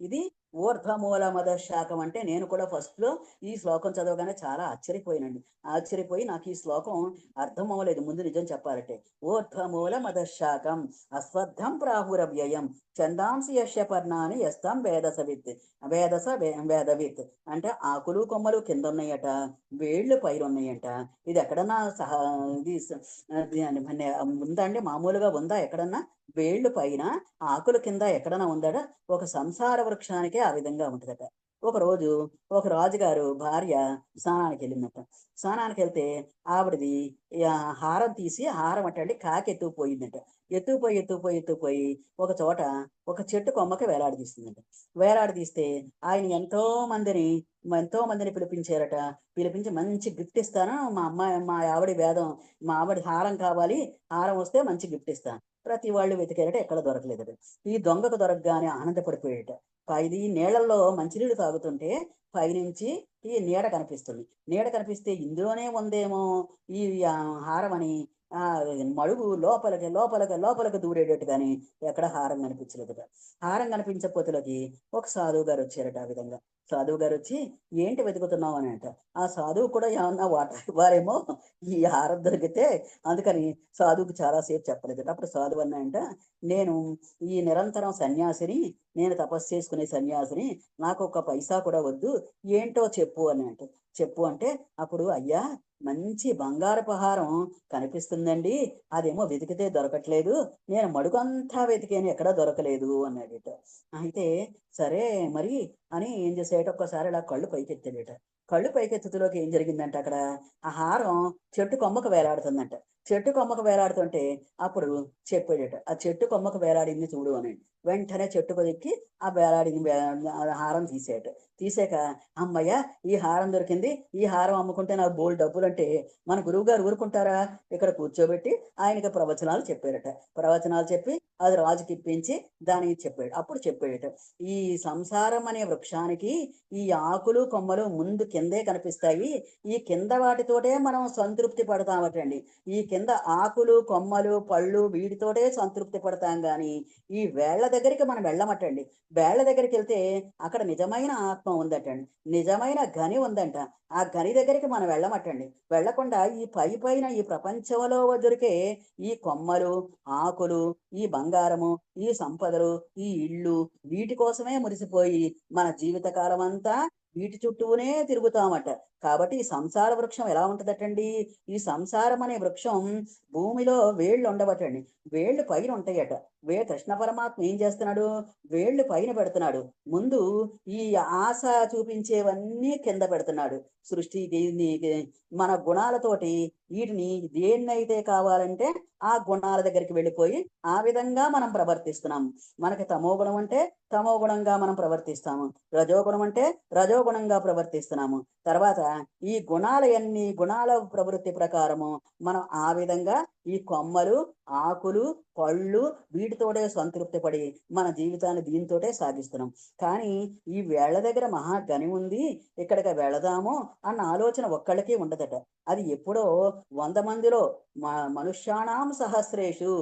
Speaker 2: ఇది ఊర్ధ్వమూల మదశాకం అంటే నేను కూడా ఫస్ట్ లో ఈ శ్లోకం చదవగానే చాలా ఆశ్చర్యపోయినండి. ఆశ్చర్యపోయి నాకు ఈ శ్లోకం అర్థం అవ్వలేదు ముందు, నిజం చెప్పాలంటే. ఊర్ధ్వమూల మదశాకం అశ్వత్థం ప్రాహురవ్యయం చందాంసి యస్య పర్ణాని యస్తం వేదసవిత్ వేదవిత్ అంటే ఆకులు కొమ్మలు కింద ఉన్నాయట, వేళ్ళు పైరు ఉన్నాయట. ఇది ఎక్కడన్నా ఉందా అండి, మామూలుగా ఉందా ఎక్కడన్నా? వేళ్ళు పైన ఆకుల కింద ఎక్కడన్నా ఉందట? ఒక సంసార వృక్షానికే ఆ విధంగా ఉంటుందట. ఒక రోజు ఒక రాజుగారు భార్య స్నానానికి వెళ్ళిందట. స్నానానికి వెళ్తే ఆవిడది హారం తీసి, హారం అంటే కాకి ఎత్తుకుపోయిందట. ఎత్తుకుపోయి ఒక చోట ఒక చెట్టు కొమ్మకి వేలాడదీస్తుందట. వేలాడదీస్తే ఆయన ఎంతో మందిని పిలిపించారట. పిలిపించి మంచి గిఫ్ట్ ఇస్తాను, మా ఆవిడ మా ఆవిడ హారం కావాలి, హారం వస్తే మంచి గిఫ్ట్ ఇస్తాను. ప్రతి వాళ్ళు వెతికారట, ఎక్కడ దొరకలేదట. ఈ దొంగకు దొరకగానే ఆనందపడిపోయాట. పైది నీళ్ళల్లో మంచినీళ్ళు తాగుతుంటే పైనుంచి ఈ నీడ కనిపిస్తుంది. నీడ కనిపిస్తే ఇందులోనే ఉందేమో ఈ హారం అని మడుగు లోపలికి దూరేటట్టు కానీ ఎక్కడ హారం కనిపించలేదట. హారం కనిపించకపోతేలకి ఒక సాధువు గారు వచ్చారట. ఆ విధంగా సాధువు గారు వచ్చి ఏంటి వెతుకుతున్నావు అని అంట. ఆ సాధువు కూడా ఏమన్నా వారేమో ఈ హారం దొరికితే అందుకని సాధువుకి చాలాసేపు చెప్పలేదు. అప్పుడు సాధువు అన్నాయంట, నేను ఈ నిరంతరం సన్యాసిని, నేను తపస్సు చేసుకునే సన్యాసిని, నాకు ఒక పైసా కూడా వద్దు, ఏంటో చెప్పు అని అంట. చెప్పు అంటే అప్పుడు అయ్యా మంచి బంగారపు హారం కనిపిస్తుందండి, అదేమో వెతికితే దొరకట్లేదు, నేను మడుగంతా వెతికాను ఎక్కడా దొరకలేదు అన్నాడట. అయితే సరే మరి అని ఏం చేసేట, ఒక్కసారి ఇలా కళ్ళు పైకెత్తాడట. కళ్ళు పైకెత్తులోకి ఏం జరిగిందంటే అక్కడ ఆ హారం చెట్టు కొమ్మకు వేలాడుతుందంట. చెట్టు కొమ్మకు వేలాడుతుంటే అప్పుడు చెప్పాడట, ఆ చెట్టు కొమ్మకు వేలాడింది చూడు అని. వెంటనే చెట్టుకు ఎక్కి ఆ వేలాడింది హారం తీసాక అమ్మయ్య ఈ హారం దొరికింది, ఈ హారం అమ్ముకుంటే నాకు బోల్డ్ డబ్బులు అంటే మన గురువు గారు ఊరుకుంటారా? ఇక్కడ కూర్చోబెట్టి ఆయనకి ప్రవచనాలు చెప్పారట. ప్రవచనాలు చెప్పి అది రాజుకి ఇప్పించి దానికి చెప్పాడు. అప్పుడు చెప్పాడు, ఈ సంసారం అనే వృక్షానికి ఈ ఆకులు కొమ్మలు ముందు కిందే కనిపిస్తాయి. ఈ కింద వాటితోటే మనం సంతృప్తి పడతామటండి. ఈ కింద ఆకులు కొమ్మలు పళ్ళు వీటితోటే సంతృప్తి పడతాం గాని ఈ వేళ్ల దగ్గరికి మనం వెళ్ళమటండి. వేళ్ల దగ్గరికి వెళ్తే అక్కడ నిజమైన ఆత్మ ఉందటండి, నిజమైన గని ఉందంట. ఆ గని దగ్గరికి మనం వెళ్ళమటండి. వెళ్ళకుండా ఈ పైన ఈ ప్రపంచంలో దొరికే ఈ కొమ్మలు ఆకులు ఈ బంగారము ఈ సంపదలు ఈ ఇళ్ళు వీటి కోసమే మురిసిపోయి మన జీవితకాలం అంతా వీటి చుట్టూనే తిరుగుతామట. కాబట్టి ఈ సంసార వృక్షం ఎలా ఉంటదటండి, ఈ సంసారం అనే వృక్షం భూమిలో వేళ్ళు ఉండవటండి, వేళ్ళు పైన ఉంటాయట. కృష్ణ పరమాత్మ ఏం చేస్తున్నాడు, వేళ్ళు పైన పెడుతున్నాడు. ముందు ఈ ఆశ చూపించేవన్నీ కింద పెడుతున్నాడు. సృష్టికి మన గుణాలతోటి వీటిని దేన్నైతే కావాలంటే ఆ గుణాల దగ్గరికి వెళ్ళిపోయి ఆ విధంగా మనం ప్రవర్తిస్తున్నాం. మనకి తమో గుణం అంటే తమో గుణంగా మనం ప్రవర్తిస్తాము, రజోగుణం అంటే రజోగుణంగా ప్రవర్తిస్తున్నాము. తర్వాత ఈ గుణాల ప్రవృత్తి ప్రకారము మనం ఆ విధంగా ఈ కొమ్మలు ఆకులు పళ్ళు వీటితోటే సంతృప్తి పడి మన జీవితాన్ని దీంతోటే సాగిస్తున్నాం. కానీ ఈ వేళ్ల దగ్గర మహా గని ఉంది, ఇక్కడికి వెళదాము అన్న ఆలోచన ఒక్కళ్ళకి ఉండదట. అది ఎప్పుడో 100 మందిలో మనుష్యాణం సహస్రేషు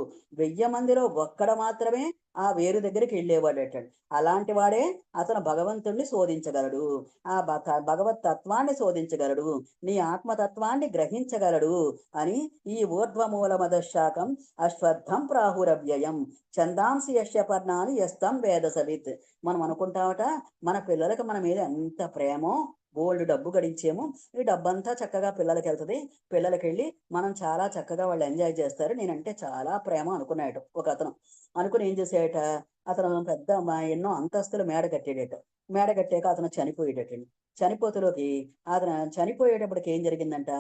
Speaker 2: 1000 మందిలో ఒక్కడ మాత్రమే ఆ వేరు దగ్గరికి వెళ్ళేవాడట. అలాంటి వాడే అతను భగవంతుణ్ణి శోధించగలడు, ఆ భగవత్ తత్వాన్ని శోధించగలడు, నీ ఆత్మతత్వాన్ని గ్రహించగలడు అని ఈ ఊర్ధ్వమూల మదశాకం అశ్వత్థం ప్రాహురవ్యయం చందాంసి యశ్య పర్ణాన్ని యస్తం వేద సవిత్. మనం అనుకుంటామట మన పిల్లలకు మన మీద ఎంత ప్రేమో, బోల్డ్ డబ్బు గడించేమో, ఈ డబ్బంతా చక్కగా పిల్లలకి వెళ్తుంది, పిల్లలకి వెళ్ళి మనం చాలా చక్కగా వాళ్ళు ఎంజాయ్ చేస్తారు, నేనంటే చాలా ప్రేమ అనుకున్నాయట ఒక అతను. అనుకుని ఏం చేసాడట, అతను పెద్ద ఎన్నో అంతస్తులు మేడ కట్టాడట. మేడ కట్టాక అతను చనిపోయేటట్టండి. చనిపోతులోకి అతను చనిపోయేటప్పటికి ఏం జరిగిందంట,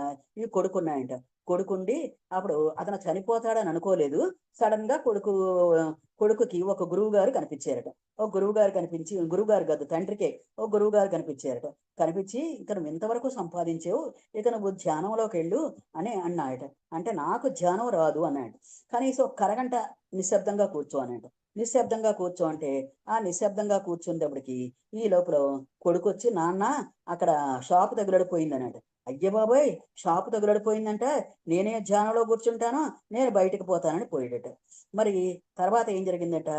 Speaker 2: ఈ కొడుకున్నాయంట. కొడుకుండి అప్పుడు అతను చనిపోతాడని అనుకోలేదు. సడన్ గా కొడుకుకి ఒక గురువు గారు కనిపించారట. ఒక గురువు గారు కనిపించి, గురువు గారు కాదు తండ్రికే ఒక గురువు గారు కనిపించారట. కనిపించి ఇక నువ్వు ఇంతవరకు సంపాదించావు, ఇక నువ్వు ధ్యానంలోకి వెళ్ళు అని అన్నాయట. అంటే నాకు ధ్యానం రాదు అన్నాడు. కనీసం ఒక అరగంట నిశ్శబ్దంగా కూర్చో అన్నాడు. నిశ్శబ్దంగా కూర్చో అంటే ఆ నిశ్శబ్దంగా కూర్చునేటప్పటికి ఈ లోపల కొడుకు వచ్చి, నాన్న అక్కడ షాపు తగులడిపోయింది అన్నాడు. అయ్య బాబోయ్, షాపు తగులడిపోయిందంట, నేనే ధ్యానంలో కూర్చుంటాను, నేను బయటకు పోతానని పోయేటట. మరి తర్వాత ఏం జరిగిందట,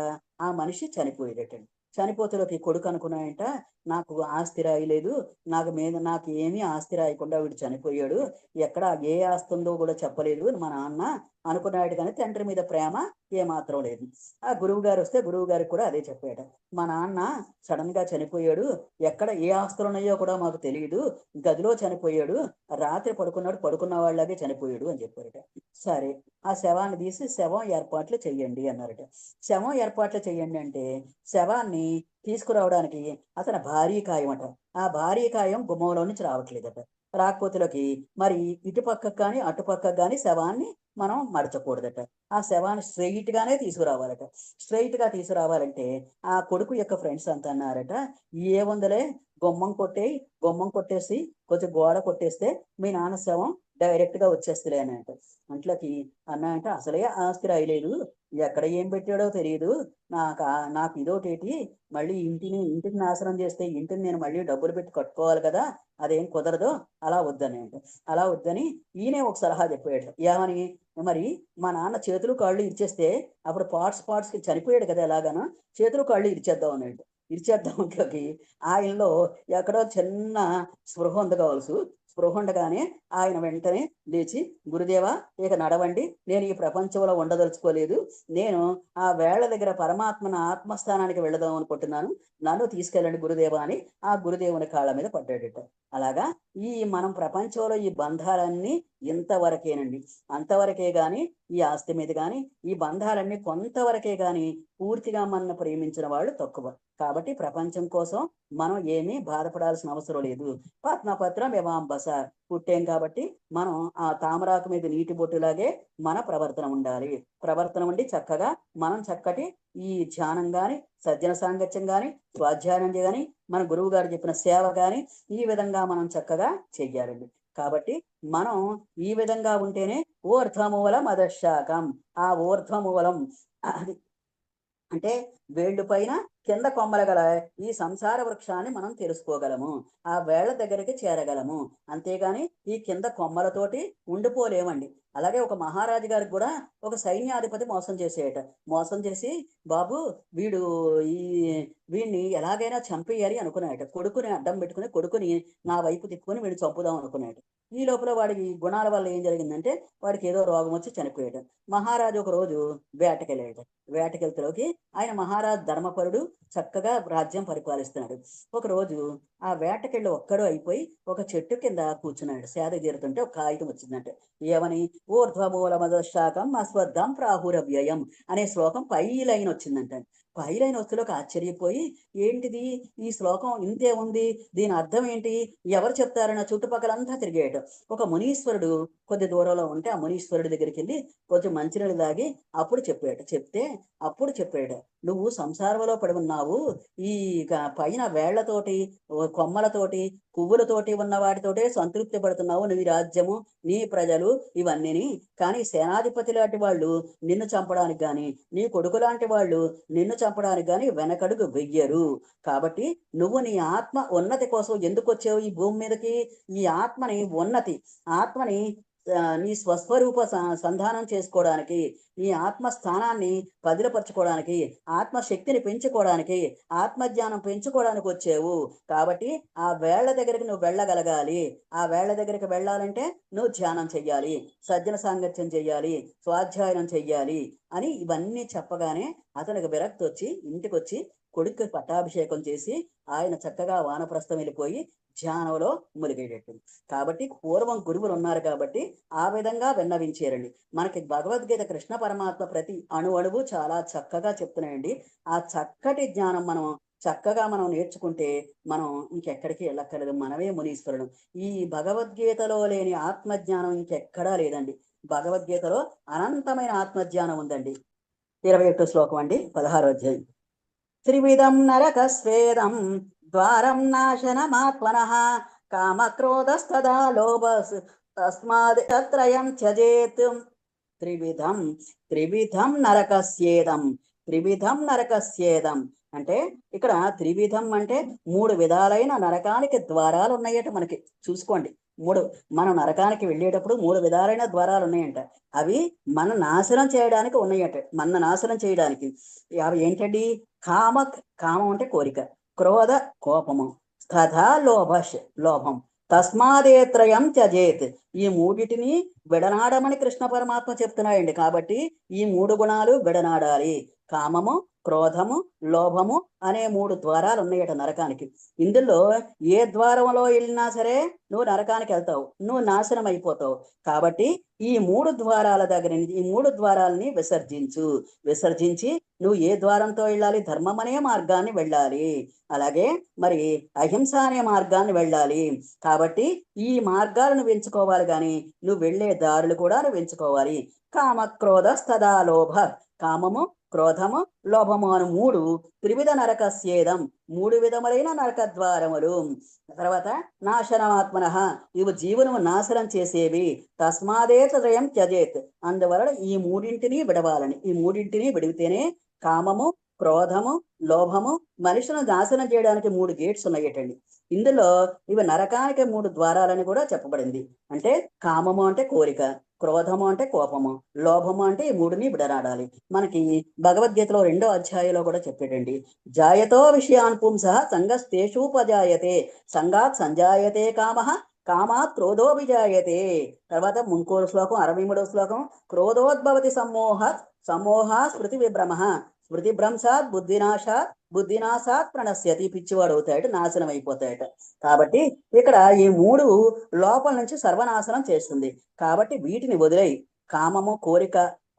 Speaker 2: ఆ మనిషి చనిపోయేటట్టండి. చనిపోతులోకి కొడుకు అనుకున్నాయంట, నాకు ఆస్తి రాయలేదు, నాకు ఏమీ ఆస్తి రాయకుండా వీడు చనిపోయాడు, ఎక్కడ ఏ ఆస్తి ఉందో కూడా చెప్పలేదు మా నాన్న అనుకున్నాడు. కానీ తండ్రి మీద ప్రేమ ఏమాత్రం లేదు. ఆ గురువు గారు వస్తే గురువు గారికి కూడా అదే చెప్పాడు, మా నాన్న సడన్ గా చనిపోయాడు, ఎక్కడ ఏ ఆస్తులు ఉన్నాయో కూడా మాకు తెలియదు, గదిలో చనిపోయాడు, రాత్రి పడుకున్న వాళ్ళగే చనిపోయాడు అని చెప్పారట. సరే ఆ శవాన్ని తీసి శవం ఏర్పాట్లు చెయ్యండి అన్నారట. శవం ఏర్పాట్లు చెయ్యండి అంటే శవాన్ని తీసుకురావడానికి అతని భారీ కాయమట. ఆ భారీ కాయం గుమ్మంలో నుంచి రావట్లేదట. రాకపోతులకి మరి ఇటుపక్కకు కానీ అటుపక్కకు కానీ శవాన్ని మనం మడచకూడదట. ఆ శవాన్ని స్ట్రెయిట్ గానే తీసుకురావాలట. స్ట్రెయిట్ గా తీసుకురావాలంటే ఆ కొడుకు యొక్క ఫ్రెండ్స్ అంతా అన్నారట, ఏముందలే గుమ్మం కొట్టేసి కొంచెం గోడ కొట్టేస్తే మీ నాన్న శవం డైరెక్ట్ గా వచ్చేస్తలే అని అంట. అంట్లోకి అన్నాయంట, అసలే ఆస్తి రాయలేదు, ఎక్కడ ఏం పెట్టాడో తెలియదు, నాకు ఇదోటేటి, మళ్ళీ ఇంటిని నాశనం చేస్తే ఇంటిని నేను మళ్ళీ డబ్బులు పెట్టి కట్టుకోవాలి కదా, అదేం కుదరదు, అలా వద్దని అంట. అలా వద్దని ఈయనే ఒక సలహా చెప్పాడు. ఏమని, మరి మా నాన్న చేతులు కాళ్ళు ఇచ్చేస్తే అప్పుడు పార్ట్స్ కి చనిపోయాడు కదా, ఎలాగానో చేతులు కాళ్ళు ఇరిచేద్దాంట్లోకి ఆయనలో ఎక్కడో చిన్న స్పృహ ఉండగానే ఆయన వెంటనే లేచి, గురుదేవా ఇక నడవండి, నేను ఈ ప్రపంచంలో ఉండదలుచుకోలేదు, నేను ఆ వేళ్ల దగ్గర పరమాత్మన ఆత్మస్థానానికి వెళదాం అనుకుంటున్నాను, నన్ను తీసుకెళ్ళండి గురుదేవా అని ఆ గురుదేవుని కాళ్ళ మీద పడ్డాడట. అలాగా మనం ప్రపంచంలో ఈ బంధాలన్నీ ఇంతవరకేనండి, అంతవరకే గాని ఈ ఆస్తి మీద గాని ఈ బంధాలన్నీ కొంతవరకే గాని పూర్తిగా మన ప్రేమించిన వాళ్ళు తక్కువ. కాబట్టి ప్రపంచం కోసం మనం ఏమీ బాధపడాల్సిన అవసరం లేదు. పద్మపత్రం వివాంబస, పుట్టాం కాబట్టి మనం ఆ తామరాకు మీద నీటి బొట్టులాగే మన ప్రవర్తన ఉండాలి. ప్రవర్తన ఉండి చక్కగా మనం చక్కటి ఈ ధ్యానం గాని సజ్జన సాంగత్యం గాని స్వాధ్యాయం గాని మన గురువు గారు చెప్పిన సేవ గాని ఈ విధంగా మనం చక్కగా చెయ్యాలండి. కాబట్టి మనం ఈ విధంగా ఉంటేనే ఊర్ధ్వమూలం అధశాకం, ఆ ఊర్ధ్వమూలం అంటే వేళ్ళు పైన కింద కొమ్మల గల ఈ సంసార వృక్షాన్ని మనం తెలుసుకోగలము, ఆ వేళ్ల దగ్గరికి చేరగలము. అంతేగాని ఈ కింద కొమ్మలతోటి ఉండిపోలేమండి. అలాగే ఒక మహారాజు గారికి కూడా ఒక సైన్యాధిపతి మోసం చేసేయట. మోసం చేసి, బాబు వీడు ఈ వీడిని ఎలాగైనా చంపేయాలి అనుకున్నాయట. కొడుకుని అడ్డం పెట్టుకుని కొడుకుని నా వైపు తిప్పుకొని వీడిని చంపుదాం అనుకున్నాయట. ఈ లోపల వాడికి గుణాల వల్ల ఏం జరిగిందంటే వాడికి ఏదో రోగం వచ్చి చనిపోయాడు. మహారాజు ఒక రోజు వేటకెళ్ళాడు. వేటకెళ్తలోకి ఆయన మహారాజు ధర్మపరుడు, చక్కగా రాజ్యం పరిపాలిస్తున్నాడు. ఒకరోజు ఆ వేటకెళ్ళి ఒక్కడు అయిపోయి ఒక చెట్టు కింద కూర్చున్నాడు. సేద తీరుతుంటే ఒక కాగితం వచ్చిందంటే ఏమని, ఊర్ధ్వమూలమదశాకం అశ్వద్ధం ప్రాహురవ్యయం అనే శ్లోకం పై లైన్ వచ్చిందంట. పై లైన్ వచ్చేలోకి ఆశ్చర్యపోయి, ఏంటిది ఈ శ్లోకం ఇంతే ఉంది, దీని అర్థం ఏంటి, ఎవరు చెప్తారన్న చుట్టుపక్కలంతా తిరిగాడు. ఒక మునీశ్వరుడు కొద్ది దూరంలో ఉంటే ఆ మునీశ్వరుడి దగ్గరికి వెళ్ళి కొంచెం మంచినీళ్ళు తాగి అప్పుడు చెప్పాడు, నువ్వు సంసారంలో పడి ఉన్నావు, ఈ పైన వేళ్లతోటి కొమ్మలతోటి పువ్వులతోటి ఉన్న వాటితోటే సంతృప్తి పడుతున్నావు, నీ రాజ్యము నీ ప్రజలు ఇవన్నీ. కానీ సేనాధిపతి లాంటి వాళ్ళు నిన్ను చంపడానికి కానీ, నీ కొడుకు లాంటి వాళ్ళు నిన్ను చంపడానికి కానీ వెనకడుగు వెయ్యరు. కాబట్టి నువ్వు నీ ఆత్మ ఉన్నతి కోసం ఎందుకు వచ్చావు ఈ భూమి మీదకి, ఈ ఆత్మని నీ స్వస్వరూప సంధానం చేసుకోవడానికి, నీ ఆత్మస్థానాన్ని పదిలపరచుకోవడానికి, ఆత్మశక్తిని పెంచుకోవడానికి, ఆత్మజ్ఞానం పెంచుకోవడానికి వచ్చావు. కాబట్టి ఆ వేళ్ల దగ్గరికి నువ్వు వెళ్ళగలగాలి. ఆ వేళ్ల దగ్గరికి వెళ్ళాలంటే నువ్వు ధ్యానం చెయ్యాలి, సజ్జన సాంగత్యం చెయ్యాలి, స్వాధ్యాయనం చెయ్యాలి అని ఇవన్నీ చెప్పగానే అతనికి విరక్తి వచ్చి ఇంటికి వచ్చి కొడుకు పట్టాభిషేకం చేసి ఆయన చక్కగా వానప్రస్థం వెళ్ళిపోయి ధ్యానంలో మునిగేటట్టు. కాబట్టి పూర్వం గురువులు ఉన్నారు కాబట్టి ఆ విధంగా విన్నవించారండి. మనకి భగవద్గీత కృష్ణ పరమాత్మ ప్రతి అణువు చాలా చక్కగా చెప్తున్నాయండి. ఆ చక్కటి జ్ఞానం మనం నేర్చుకుంటే మనం ఇంకెక్కడికి వెళ్ళక్కర్లేదు, మనమే మునీశ్వరుడు. ఈ భగవద్గీతలో లేని ఆత్మజ్ఞానం ఇంకెక్కడా లేదండి. భగవద్గీతలో అనంతమైన ఆత్మజ్ఞానం ఉందండి. 21 శ్లోకం అండి, 16వ అధ్యాయం. త్రివిధం నరకస్వేదం ద్వారం నాశనమాత్మనః కామక్రోధస్తదా లోభస్ తస్మాద్ తత్రయం త్యజేత్. త్రివిధం నరకస్యేదం అంటే ఇక్కడ త్రివిధం అంటే 3 విధాలైన నరకానికి ద్వారాలు ఉన్నాయట. మనకి చూసుకోండి, మనం నరకానికి వెళ్ళేటప్పుడు 3 విధాలైన ద్వారాలు ఉన్నాయంట. అవి మన నాశనం చేయడానికి ఉన్నాయట. మన నాశనం చేయడానికి అవి ఏంటండి, కామం అంటే కోరిక, క్రోధ కోపము, స్తథా లోభం, తస్మాదేత్రయం త్యజేత్. ఈ మూడిటిని విడనాడమని కృష్ణ పరమాత్మ చెప్తున్నాయండి. కాబట్టి ఈ 3 గుణాలు విడనాడాలి. కామము, క్రోధము, లోభము అనే 3 ద్వారాలు ఉన్నాయట నరకానికి. ఇందులో ఏ ద్వారంలో వెళ్ళినా సరే నువ్వు నరకానికి వెళ్తావు, నువ్వు నాశనం అయిపోతావు. కాబట్టి ఈ 3 ద్వారాల దగ్గర నుంచి ఈ 3 ద్వారాలని విసర్జించి నువ్వు ఏ ద్వారంతో వెళ్ళాలి, ధర్మం అనే మార్గాన్ని వెళ్ళాలి. అలాగే మరి అహింస అనే మార్గాన్ని వెళ్ళాలి. కాబట్టి ఈ మార్గాలను ఎంచుకోవాలి, కానీ నువ్వు వెళ్ళే దారులు కూడా నువ్వు ఎంచుకోవాలి. కామక్రోధ స్తదా లోభ, కామము, క్రోధము, లోభము అను 3 త్రివిధ నరకస్యేదం, 3 విధములైన నరక ద్వారములు. తర్వాత నాశనమాత్మనః, ఇవి జీవనము నాశనం చేసేవి. తస్మాదేత్రయం త్యజేత్, అందువలన ఈ 3ంటిని విడవాలని. ఈ 3ంటిని విడిగితేనే కామము, క్రోధము, లోభము మనిషిని నాశనం చేయడానికి 3 గేట్స్ ఉన్నాయటండి. ఇందులో ఇవి నరకానికి 3 ద్వారాలని కూడా చెప్పబడింది. అంటే కామము అంటే కోరిక, క్రోధము అంటే కోపము, లోభము అంటే ఈ 3ని విడనాడాలి. మనకి భగవద్గీతలో 2వ అధ్యాయంలో కూడా చెప్పాడండి. జాయతో విషయాన్ పుంసః సంగస్తేషూపజాయతే సంగాత్ సంజాయతే కామః కామాత్ క్రోధో విజాయతే. తర్వాత ఇంకో శ్లోకం 63వ శ్లోకం. క్రోధోద్భవతి సమ్మోహాత్ స్మృతి విభ్రమః స్మృతిభ్రంశాత్ బుద్ధినాశాత్ ప్రణశ్యతి. పిచ్చివాడు అవుతాడు, నాశనం అయిపోతాయట. కాబట్టి ఇక్కడ ఈ 3 లోపల నుంచి సర్వనాశనం చేస్తుంది. కాబట్టి వీటిని వదిలేయి. కామము,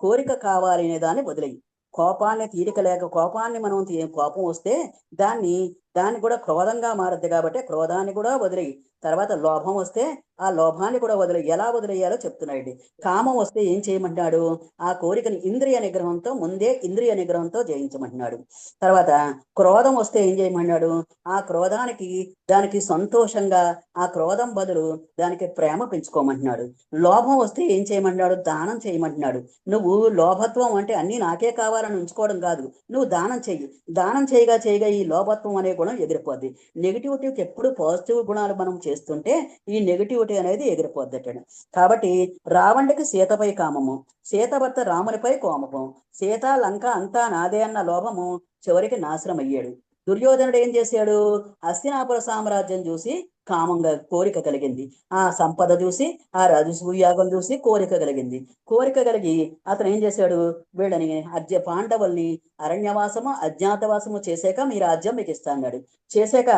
Speaker 2: కోరిక కావాలి అనే దాన్ని వదిలేయి. కోపాన్ని తీరిక లేక కోపం వస్తే దాన్ని దాన్ని కూడా క్రోధంగా మారద్ది కాబట్టి క్రోధాన్ని కూడా వదిలేయి. తర్వాత లోభం వస్తే ఆ లోభాన్ని కూడా వదిలేయి. ఎలా వదిలేయాలో చెప్తున్నాడండి. కామం వస్తే ఏం చేయమంటున్నాడు? ఆ కోరికని ఇంద్రియ నిగ్రహంతో ముందే ఇంద్రియ నిగ్రహంతో జయించమంటున్నాడు. తర్వాత క్రోధం వస్తే ఏం చేయమన్నాడు? ఆ క్రోధానికి దానికి సంతోషంగా ఆ క్రోధం బదులు దానికి ప్రేమ పెంచుకోమంటున్నాడు. లోభం వస్తే ఏం చేయమంటున్నాడు? దానం చేయమంటున్నాడు. నువ్వు లోభత్వం అంటే అన్నీ నాకే కావాలని ఉంచుకోవడం కాదు, నువ్వు దానం చెయ్యి. దానం చేయగా చేయగా ఈ లోభత్వం అనే గుణం ఎగిరిపోద్ది. నెగిటివిటీకి ఎప్పుడు పాజిటివ్ గుణాలు మనం చేస్తుంటే ఈ నెగిటివిటీ అనేది ఎగిరిపోద్దట. కాబట్టి రావణుడికి సీతపై కామము, సీత భర్త రామునిపై కోమము, సీత లంక అంతా నాదే అన్న లోభము చివరికి నాశనం అయ్యాడు. దుర్యోధనుడు ఏం చేశాడు? హస్తినాపుర సామ్రాజ్యం చూసి కామంగా కోరిక కలిగింది. ఆ సంపద చూసి ఆ రాజసూయాగం చూసి కోరిక కలిగింది. కోరిక కలిగి అతను ఏం చేశాడు? వీళ్ళని పాండవుల్ని అరణ్యవాసము అజ్ఞాతవాసము చేశాక మీ రాజ్యం మీకు ఇస్తా అన్నాడు. చేశాక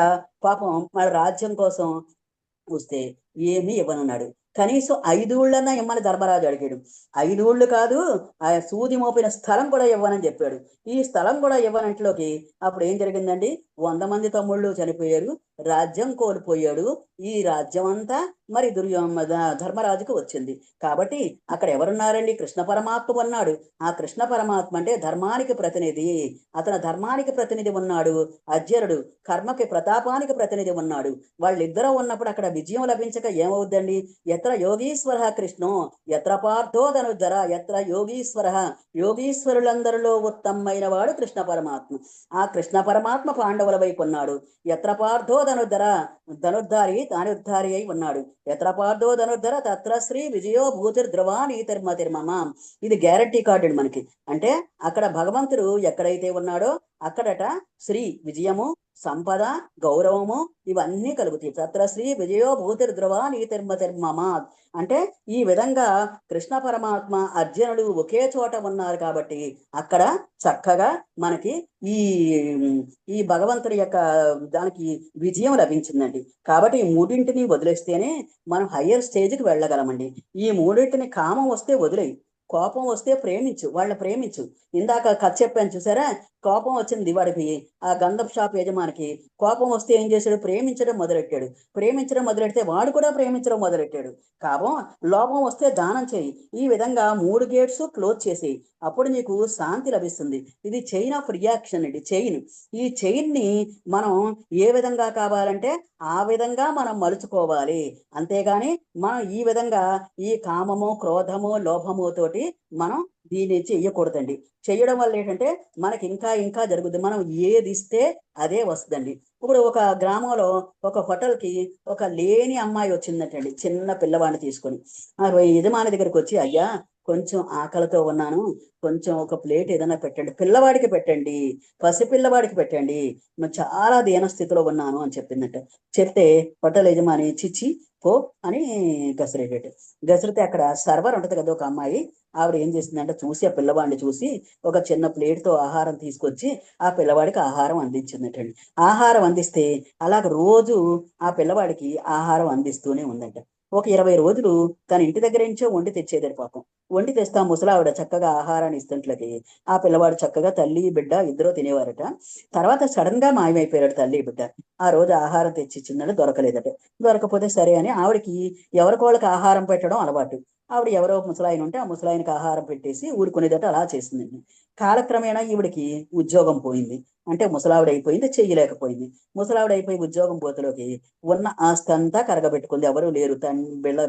Speaker 2: పాపం వాళ్ళ రాజ్యం కోసం వస్తే ఏమీ ఇవ్వనున్నాడు. కనీసం 5 ఊళ్ళన్నా ఇమ్మని ధర్మరాజు అడిగాడు. 5 ఊళ్ళు కాదు, ఆ సూది మోపిన స్థలం కూడా ఇవ్వనని చెప్పాడు. ఈ స్థలం కూడా ఇవ్వనంట్లోకి అప్పుడు ఏం జరిగిందండి? 100 మంది తమ్ముళ్ళు చనిపోయారు, రాజ్యం కోల్పోయాడు. ఈ రాజ్యం అంతా మరి ధర్మరాజుకు వచ్చింది. కాబట్టి అక్కడ ఎవరున్నారండి? కృష్ణ పరమాత్మ ఉన్నాడు. ఆ కృష్ణ పరమాత్మ అంటే ధర్మానికి ప్రతినిధి. అతను ధర్మానికి ప్రతినిధి ఉన్నాడు. అర్జునుడు కర్మకి ప్రతాపానికి ప్రతినిధి ఉన్నాడు. వాళ్ళిద్దరూ ఉన్నప్పుడు అక్కడ విజయం లభించక ఏమవుద్దండి? ఎత్ర యోగీశ్వర కృష్ణో ఎత్ర పార్థో ధనుర్ధర ఎత్ర యోగీశ్వర, యోగీశ్వరులందరిలో ఉత్తమైన వాడు కృష్ణ పరమాత్మ. ఆ కృష్ణ పరమాత్మ పాండవుల వైపు ఉన్నాడు. ఎత్ర పార్థో ధనుర్ధర, ధనుర్ధారి అయి ఉన్నాడు. ఎత్ర పార్థో ధనుర్ధర తత్ర శ్రీ విజయో భూతిర్ధ్రువా నీతిర్మతిర్మమ. ఇది గ్యారంటీ కార్డు మనకి. అంటే అక్కడ భగవంతుడు ఎక్కడైతే ఉన్నాడో అక్కడట శ్రీ విజయము, సంపద, గౌరవము ఇవన్నీ కలుగుతాయి. తత్ర శ్రీ విజయో భూతిర్ధ్రువా నీతిర్మతిర్మమ. అంటే ఈ విధంగా కృష్ణ పరమాత్మ అర్జునుడు ఒకే చోట ఉన్నారు కాబట్టి అక్కడ చక్కగా మనకి ఈ ఈ భగవంతుడి యొక్క దానికి విజయం లభించిందండి. కాబట్టి ఈ మూడింటిని వదిలేస్తేనే మనం హయ్యర్ స్టేజ్కి వెళ్ళగలమండి. ఈ మూడింటిని కామం వస్తే వదిలేయి, కోపం వస్తే ప్రేమించు, వాళ్ళని ప్రేమించు. ఇందాక కథ చెప్పాను చూసారా? కోపం వచ్చింది వాడికి, ఆ గంధపు షాప్ యజమానికి కోపం వస్తే ఏం చేశాడు? ప్రేమించడం మొదలెట్టాడు. ప్రేమించడం మొదలెడితే వాడు కూడా ప్రేమించడం మొదలెట్టాడు. లోపం వస్తే దానం చేయి. ఈ విధంగా 3 గేట్స్ క్లోజ్ చేసి అప్పుడు నీకు శాంతి లభిస్తుంది. ఇది చైన్ ఆఫ్ రియాక్షన్ అండి, చైన్. ఈ చైన్ ని మనం ఏ విధంగా కావాలంటే ఆ విధంగా మనం మలుచుకోవాలి. అంతేగాని మనం ఈ విధంగా ఈ కామము, క్రోధము, లోభము తోటి మనం దీన్ని చెయ్యకూడదండి. చెయ్యడం వల్ల ఏంటంటే మనకి ఇంకా ఇంకా జరుగుతుంది. మనం ఏది ఇస్తే అదే వస్తుందండి. ఇప్పుడు ఒక గ్రామంలో ఒక హోటల్కి ఒక లేని అమ్మాయి వచ్చిందంటండి, చిన్న పిల్లవాడిని తీసుకొని. ఆ యజమాని దగ్గరికి వచ్చి, అయ్యా కొంచెం ఆకలితో ఉన్నాను, కొంచెం ఒక ప్లేట్ ఏదైనా పెట్టండి, పిల్లవాడికి పెట్టండి, పసిపిల్లవాడికి పెట్టండి, నేను చాలా దీనస్థితిలో ఉన్నాను అని చెప్పిందంట. చెప్తే హోటల్ యజమాని చిచ్చి పో అని గసిరేటట్టు. గసిరితే అక్కడ సర్వర్ ఉంటుంది కదా ఒక అమ్మాయి, ఆవిడ ఏం చేసిందంటే చూసి ఆ పిల్లవాడిని చూసి ఒక చిన్న ప్లేట్తో ఆహారం తీసుకొచ్చి ఆ పిల్లవాడికి ఆహారం అందించిందటండి. ఆహారం అందిస్తే అలాగ రోజు ఆ పిల్లవాడికి ఆహారం అందిస్తూనే ఉందంట. ఒక 20 రోజులు తన ఇంటి దగ్గర నుంచో వండి తెచ్చేదాడు పాపం. వండి తెస్తా ముసలావిడ చక్కగా ఆహారాన్ని ఇస్తుంట్లకి ఆ పిల్లవాడు చక్కగా తల్లి బిడ్డ ఇద్దరు తినేవారట. తర్వాత సడన్ గా మాయమైపోయాడు తల్లి బిడ్డ. ఆ రోజు ఆహారం తెచ్చి ఇచ్చిందని దొరకలేదట. దొరకపోతే సరే అని ఆవిడకి ఎవరికోళ్ళకి ఆహారం పెట్టడం అలవాటు. ఆవిడ ఎవరో ముసలాయన ఉంటే ఆ ముసలాయనకి ఆహారం పెట్టేసి ఊరుకునేదట. అలా చేసిందండి. కాలక్రమేణా ఈవిడికి ఉద్యోగం పోయింది. అంటే ముసలావిడ అయిపోయింది, చెయ్యలేకపోయింది. ముసలావిడ అయిపోయి ఉద్యోగం పోతలోకి ఉన్న ఆస్తి అంతా కరగబెట్టుకుంది. ఎవరు లేరు,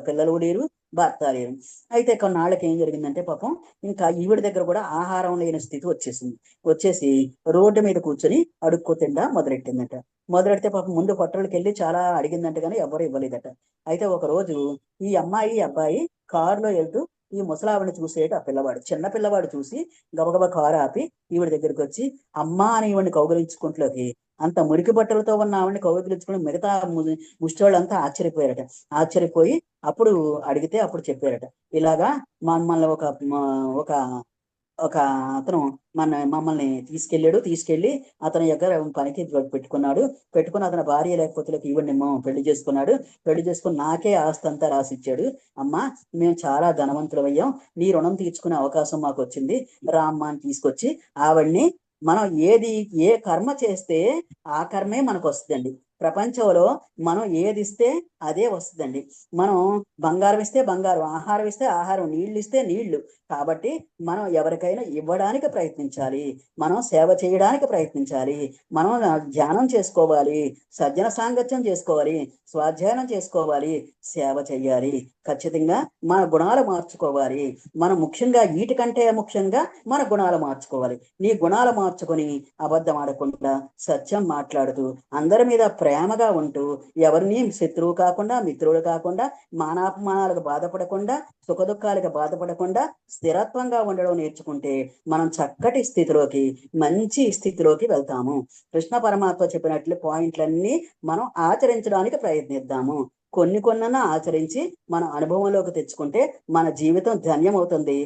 Speaker 2: పిల్లలు లేరు, భర్త లేరు. అయితే కొన్నాళ్ళకి ఏం జరిగిందంటే పాపం ఇంకా ఈవిడ దగ్గర కూడా ఆహారం లేని స్థితి వచ్చేసింది. వచ్చేసి రోడ్డు మీద కూర్చొని అడుక్కో తిండా మొదలెట్టిందట. మొదలెడితే పాపం ముందు హోటల్కి వెళ్ళి చాలా అడిగిందంట కానీ ఎవరు ఇవ్వలేదట. అయితే ఒక రోజు ఈ అమ్మాయి అబ్బాయి కారులో వెళ్తూ ఈ ముసలావిడిని చూసేట ఆ పిల్లవాడు, చిన్న పిల్లవాడు చూసి గబగబా కారు ఆపి ఈవిడ దగ్గరికి వచ్చి అమ్మా అని ఈవిడిని కౌగిలించుకుంట్లోకి అంత మురికి బట్టలతో ఉన్న ఆవిడని కౌగిలించుకుని మిగతా ముష్టోళ్ళంతా ఆశ్చర్యపోయారట. ఆశ్చర్యపోయి అప్పుడు అడిగితే అప్పుడు చెప్పారట, ఇలాగా మమ్మల్ని ఒక ఒక అతను మమ్మల్ని తీసుకెళ్ళి అతని దగ్గర పనికి పెట్టుకుని అతని భార్య లేకపోతే ఈవిడ్ని పెళ్లి చేసుకుని నాకే ఆస్తి అంతా రాసిచ్చాడు. అమ్మా మేము చాలా ధనవంతులు అయ్యాం, నీ రుణం తీర్చుకునే అవకాశం మాకు వచ్చింది, రామ్మ అని తీసుకొచ్చి ఆవిడ్ని మనం ఏ కర్మ చేస్తే ఆ కర్మే మనకు వస్తుందండి. ప్రపంచంలో మనం ఏది ఇస్తే అదే వస్తుందండి. మనం బంగారం ఇస్తే బంగారం, ఆహారం ఇస్తే ఆహారం, నీళ్లు ఇస్తే నీళ్లు. కాబట్టి మనం ఎవరికైనా ఇవ్వడానికి ప్రయత్నించాలి, మనం సేవ చేయడానికి ప్రయత్నించాలి, మనం ధ్యానం చేసుకోవాలి, సజ్జన సాంగత్యం చేసుకోవాలి, స్వాధ్యాయనం చేసుకోవాలి, సేవ చెయ్యాలి. ఖచ్చితంగా మన గుణాలు మార్చుకోవాలి. మనం ముఖ్యంగా వీటికంటే ముఖ్యంగా మన గుణాలు మార్చుకోవాలి. నీ గుణాలు మార్చుకొని అబద్ధం ఆడకుండా సత్యం మాట్లాడుతూ అందరి మీద ప్రేమగా ఉంటూ ఎవరిని శత్రువు కాకుండా మిత్రుడు కాకుండా మానాపమానాలకు బాధపడకుండా సుఖదుఖాలకు బాధపడకుండా స్థిరత్వంగా ఉండడం నేర్చుకుంటే మనం చక్కటి స్థితిలోకి, మంచి స్థితిలోకి వెళ్తాము. కృష్ణ పరమాత్మ చెప్పినట్లు పాయింట్లన్నీ మనం ఆచరించడానికి ప్రయత్నిద్దాము. కొన్నన్నా ఆచరించి మన అనుభవంలోకి తెచ్చుకుంటే మన జీవితం ధన్యమవుతుంది,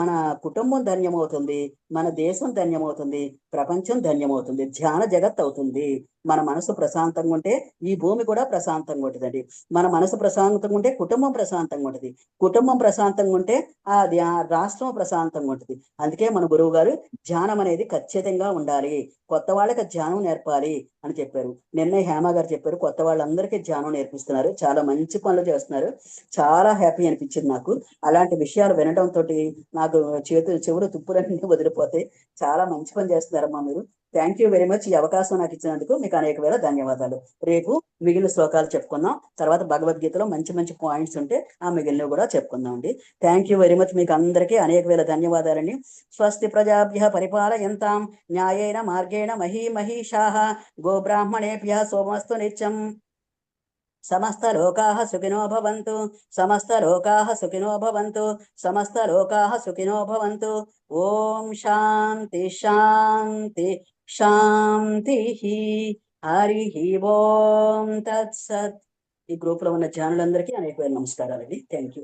Speaker 2: మన కుటుంబం ధన్యమవుతుంది, మన దేశం ధన్యమవుతుంది, ప్రపంచం ధన్యమవుతుంది, ధ్యాన జగత్ అవుతుంది. మన మనసు ప్రశాంతంగా ఉంటే ఈ భూమి కూడా ప్రశాంతంగా ఉంటుందండి. మన మనసు ప్రశాంతంగా ఉంటే కుటుంబం ప్రశాంతంగా ఉంటుంది, కుటుంబం ప్రశాంతంగా ఉంటే ఆ రాష్ట్రం ప్రశాంతంగా ఉంటుంది. అందుకే మన గురువు గారు ధ్యానం అనేది ఖచ్చితంగా ఉండాలి, కొత్త వాళ్ళకి ధ్యానం నేర్పాలి అని చెప్పారు. నిన్న హేమ గారు చెప్పారు, కొత్త వాళ్ళందరికీ ధ్యానం నేర్పిస్తున్నారు, చాలా మంచి పనులు చేస్తున్నారు. చాలా హ్యాపీ అనిపించింది నాకు. అలాంటి విషయాలు వినడంతో నాకు చెవులు తుప్పులన్నీ వదిలిపోతాయి. చాలా మంచి పని చేస్తున్నారమ్మా మీరు. Thank you very much. ఈ అవకాశం నాకు ఇచ్చినందుకు మీకు అనేక వేల ధన్యవాదాలు. రేపు మిగిలిన శ్లోకాలు చెప్పుకుందాం. తర్వాత భగవద్గీతలో మంచి మంచి పాయింట్స్ ఉంటే ఆ మిగిలినవి కూడా చెప్పుకుందాం అండి. Thank you very much. మీకు అందరికీ అనేక వేల ధన్యవాదాలండి. స్వస్తి ప్రజాభ్యః పరిపాలయంతాం న్యాయేన మార్గేణ మహీమహీషాః గోబ్రాహ్మణేభ్యः సోమస్తు నిత్యం. సమస్తలోకాః సుఖినో భవంతు, సమస్తలోకాః సుఖినో భవంతు, సమస్తలోకాః సుఖినో భవంతు. ఓం శాంతి శాంతి శాంతి. హరి ఓం తత్సత్. ఈ గ్రూప్ లో ఉన్న ఛానల్ అందరికీ అనేక నమస్కారాలండి. Thank you.